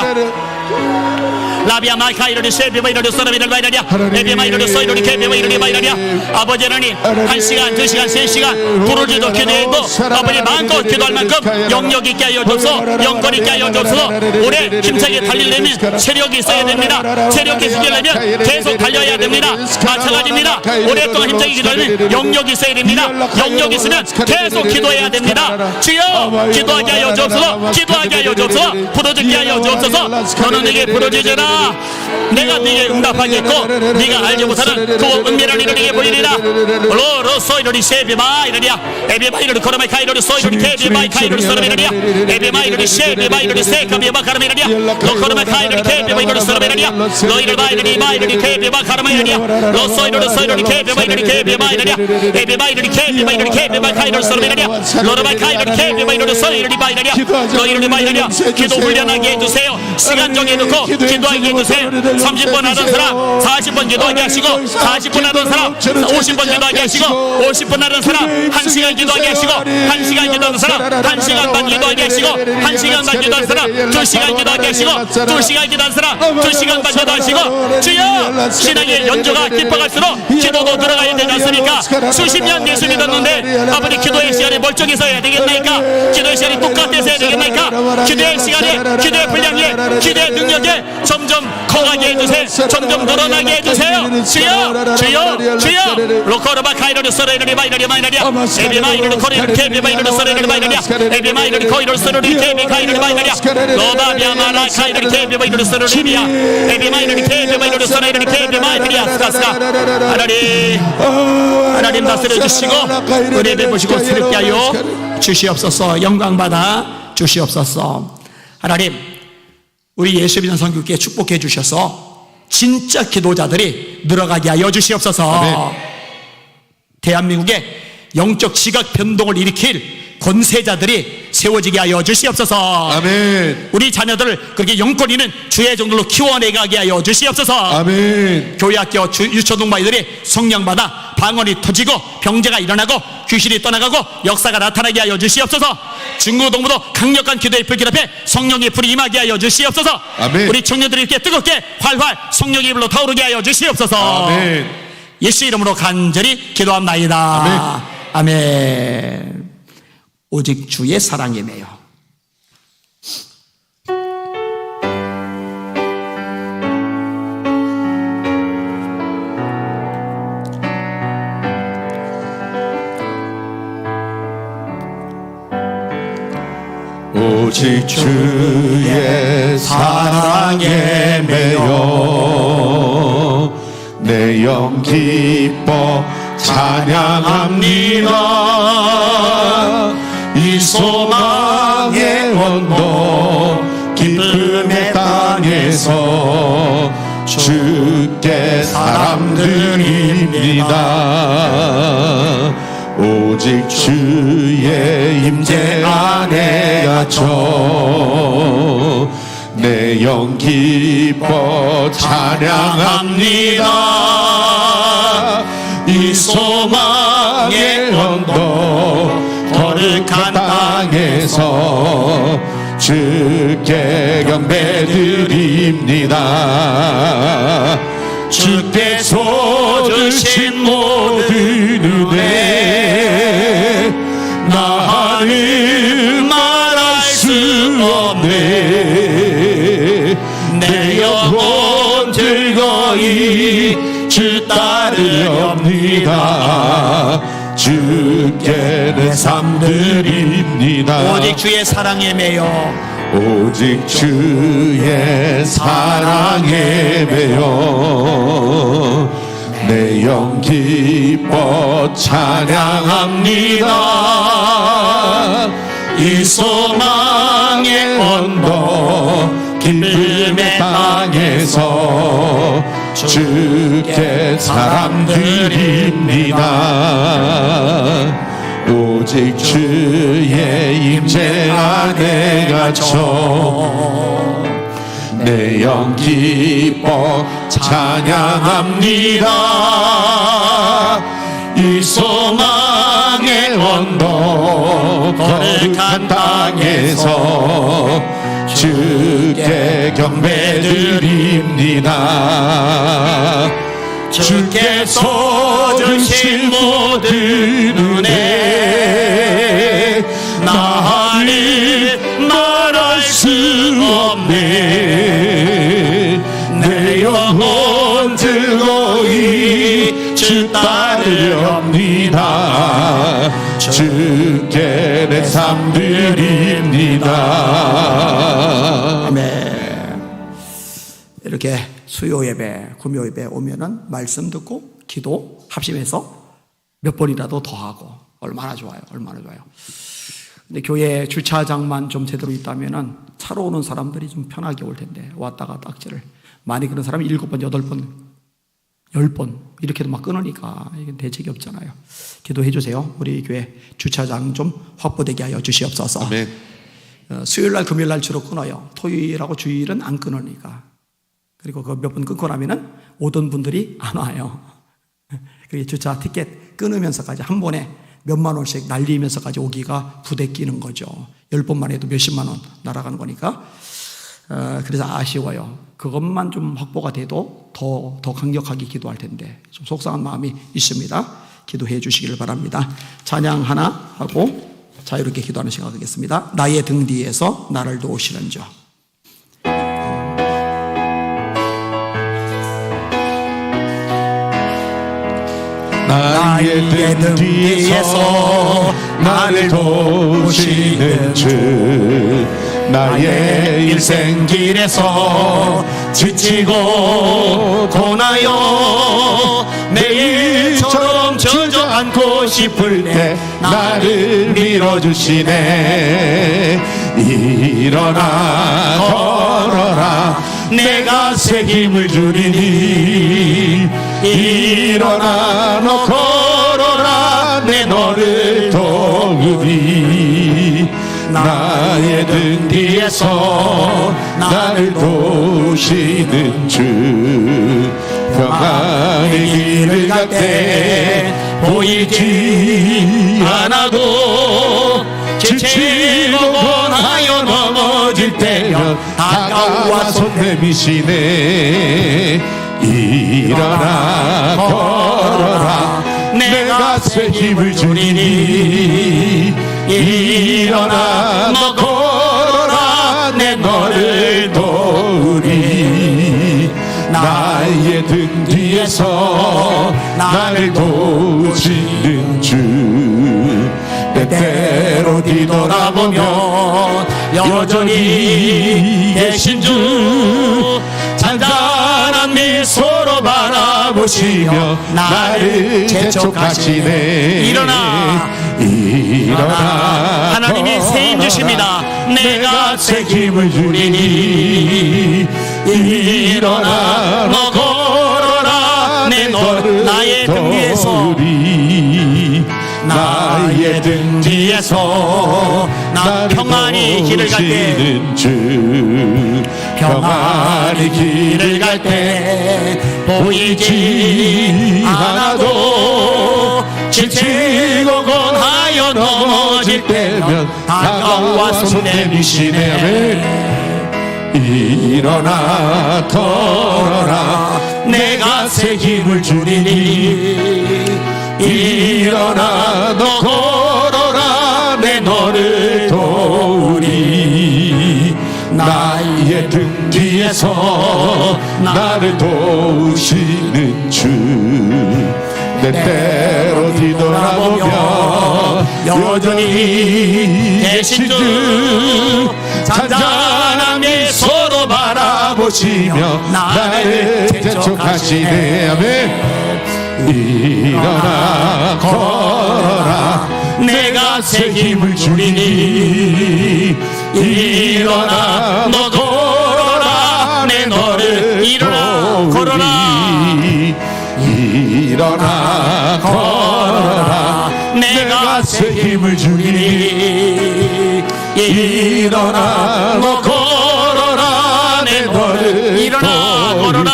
라비아 마이카이로르 세비마이로르 소로메르 바이라냐 에비마이로르 소이로르 케비마이로르 바이라냐 아버지 하나님 1시간 2시간 3시간 부르짖어 기도해도 아버지 마음껏 기도할 만큼 영역 있게 하여 주옵소서 영권 있게 하여 주옵소서 오래 힘차게 달리려면 체력이 있어야 됩니다. 체력이 있으려면 계속 달려야 됩니다. 마찬가지입니다. 오랫동안 힘차게 기도하면 영역이 있어야 됩니다. 영역이 있으면 계속 기도해야 됩니다. 주여 기도하게 하여 주옵소서 기도하게 하여 주옵소서 부르짖게 하여 주옵소서 너는 내게 부르짖으라 내가 네게 응답하겠고 네가 알지 못하는 그 은밀한 일을 네게 보이리라 로로 소이로리 세비마이르리야 에비마이르리 코르마이 카이로리 소이로리 케비마이 카이로리 소르메르리야 에비마이르리 세비마이르리 세카비마 카르메르리야 로코르마이 카이로리 케비마이로리 소르메르리야 로이르 바이르리 마이르리 케비마 카르메르리야 로소이로리 소이로리 케비마이르리 케비마이르리야 에비마이르리 케비마이르리 케비마 카이로리 소르메르리야 로르마이 카이로리 케비마이로리 소이로리 바이르리야 로이르리 바이르리야 기도 훈련하게 해주세요. 시간 정해놓고 기도하게 해주세요. 30번 하던 사람 40번 기도하게 하시고 40분 하던 사람 50번 기도하게 하시고 50분 하던 사람 1시간 기도하게 하시고 1시간 기도하는 사람 1시간 반 기도하게 하시고 1시간 반 기도하는 사람 2시간 기도하게 하시고 2시간 기도하는 사람 2시간 반 기도하시고 주여 신앙의 연조가 깊어갈수록 기도도 들어가야 되지 않습니까? 수십 년 예수 믿었는데 아버지 기도의 시간에 멀쩡해서 해야 되겠나이까? 기도의 시간이 똑같아서 해야 되겠나이까? 기도의 시간에 기도의 분량에 기도의 능력에 점점 커가게 해주세요. 점점 늘어나게 해주세요. 주여 주여 주여 로코르바 카이로르 소레르리 바이러리 마이너리야 에비마이르 코리르 케비 바이러리 소레르리 마이너리야 에비마이르 코이로르 소레르리 케비 카이로르 마이너리야 로바비아마라 카이로르 케비 바이러리 소레르리야 에비마이르 케비 바이러리 소레르리 케비 마이너리야 스카스카 하나님 다스려 주시고 은혜 베푸시고 새롭게 하여 주시옵소서. 영광받아 주시옵소서. 하나님 우리 예수 믿는 성교께 축복해 주셔서 진짜 기도자들이 늘어가게 하여 주시옵소서. 아멘. 대한민국에 영적 지각 변동을 일으킬 권세자들이 세워지게 하여 주시옵소서. 아멘. 우리 자녀들을 그렇게 영권 있는 주의 종들로 키워내가게 하여 주시옵소서. 아멘. 교회학교 유초동바이들이 성령받아 방언이 터지고 병제가 일어나고 귀신이 떠나가고 역사가 나타나게 하여 주시옵소서. 중고동부도 강력한 기도의 불길 앞에 성령의 불이 임하게 하여 주시옵소서. 아멘. 우리 청년들이 이렇게 뜨겁게 활활 성령의 불로 타오르게 하여 주시옵소서. 아멘. 예수 이름으로 간절히 기도합나이다. 아멘. 아멘. 오직 주의 사랑이네요. 오직 주의 사랑에 매여 내 영 기뻐 찬양합니다. 이 소망의 원도 기쁨의 땅에서 주께 사람 드립니다. 오직 주의 임재 안에 갇혀 내 영 기뻐 찬양합니다. 이 소망의 언덕 거룩한 땅에서 주께 경배드립니다. 주께서 주신 모든 은혜 나는 말할 수 없네. 내 영혼 즐거이 주 따르렵니다. 주께 내 삶 드립니다. 오직 주의 사랑에 매여 오직 주의 사랑에 매여 내 영 기뻐 찬양합니다. 이 소망의 언덕 기쁨의 땅에서 주께 사랑 드립니다. 오직 주의 임재 안에 갇혀 내 영 기뻐 찬양합니다. 이 소망의 언덕 거룩한 땅에서 주께 경배드립니다. 주께서 주신 모든 은혜 나는 말할 수 없네. 내 영혼 즐거이 주 따르렵니다. 주께 내 삶 드립니다. 아멘. 이렇게 수요 예배, 금요 예배 오면은 말씀 듣고 기도 합심해서 몇 번이라도 더 하고 얼마나 좋아요. 얼마나 좋아요. 근데 교회 주차장만 좀 제대로 있다면은 차로 오는 사람들이 좀 편하게 올 텐데 왔다가 딱지를 많이 그런 사람이 7번, 8번, 10번 이렇게도 막 끊으니까 이게 대책이 없잖아요. 기도해 주세요. 우리 교회 주차장 좀 확보되게 하여 주시옵소서. 아멘. 수요일날 금요일날 주로 끊어요. 토요일하고 주일은 안 끊으니까. 그리고 그 몇 번 끊고 나면은 오던 분들이 안 와요. 그게 주차 티켓 끊으면서까지 한 번에 몇만 원씩 날리면서까지 오기가 부대끼는 거죠. 10번만 해도 몇십만 원 날아가는 거니까. 그래서 아쉬워요. 그것만 좀 확보가 돼도 더 강력하게 기도할 텐데 좀 속상한 마음이 있습니다. 기도해 주시기를 바랍니다. 찬양 하나 하고 자유롭게 기도하는 시간 갖겠습니다. 나의 등 뒤에서 나를 도우시는 주. 나의 등 뒤에서 나를 도우시는 주. 나의 일생 길에서 지치고 고나여 내일처럼 주저앉고 싶을 때 나를 밀어주시네. 일어나 걸어라 내가 새 힘을 주리니. 일어나 너 걸어라 내 너를 도우리. 나의 등 뒤에서 나를 도우시는 주. 평안의 길을 갈 때 보이지 않아도 지치고 권하여 넘어질 때면 다가와 손 내미시네. 일어나 걸어라 내가 새 힘을 주리니. 일어나 너 걸어라 내 너를 도우리. 나의 등 뒤에서 나를 도우시는 주. 때때로 뒤돌아보면 여전히 계신 주. 잔잔한 미소로 바라보시며 나를 재촉하시네. 일어나 하나님이 새 힘 주십니다. 내가 새 힘을 주리니. 일어나 너 걸어라 내 너를 나의 등 뒤에서 나의 등 뒤에서 나 평안히 길을 갈 때 주. 평안히 길을 갈 때 보이지 않아도 지치고 권하여 넘어질 때면 다가와 손 내미시네. 아멘. 일어나 걸어라 내가 새 힘을 주리니. 일어나 너 걸어라 내 너를 도우리. 나의 등 뒤에서 나를 도우시는 주. 내 때로 뒤돌아보며 여전히 계신 주. 잔잔한 미소로 바라보시며 나를 재촉하시네. 아멘. 일어나 걸어라 내가 새 힘을 주리니. 일어나 너 걸어라 내 너를 일어나 걸어라. 일어나 걸어라 내가 새 힘을 주리니. 일어나 너 걸어라 내 너를 일어나 걸어라.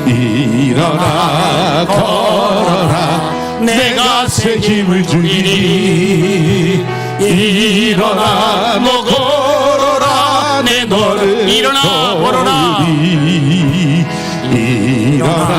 일어나 걸어라 내가 새 힘을 주리니. 일어나 너 걸어라 내 너를 일어나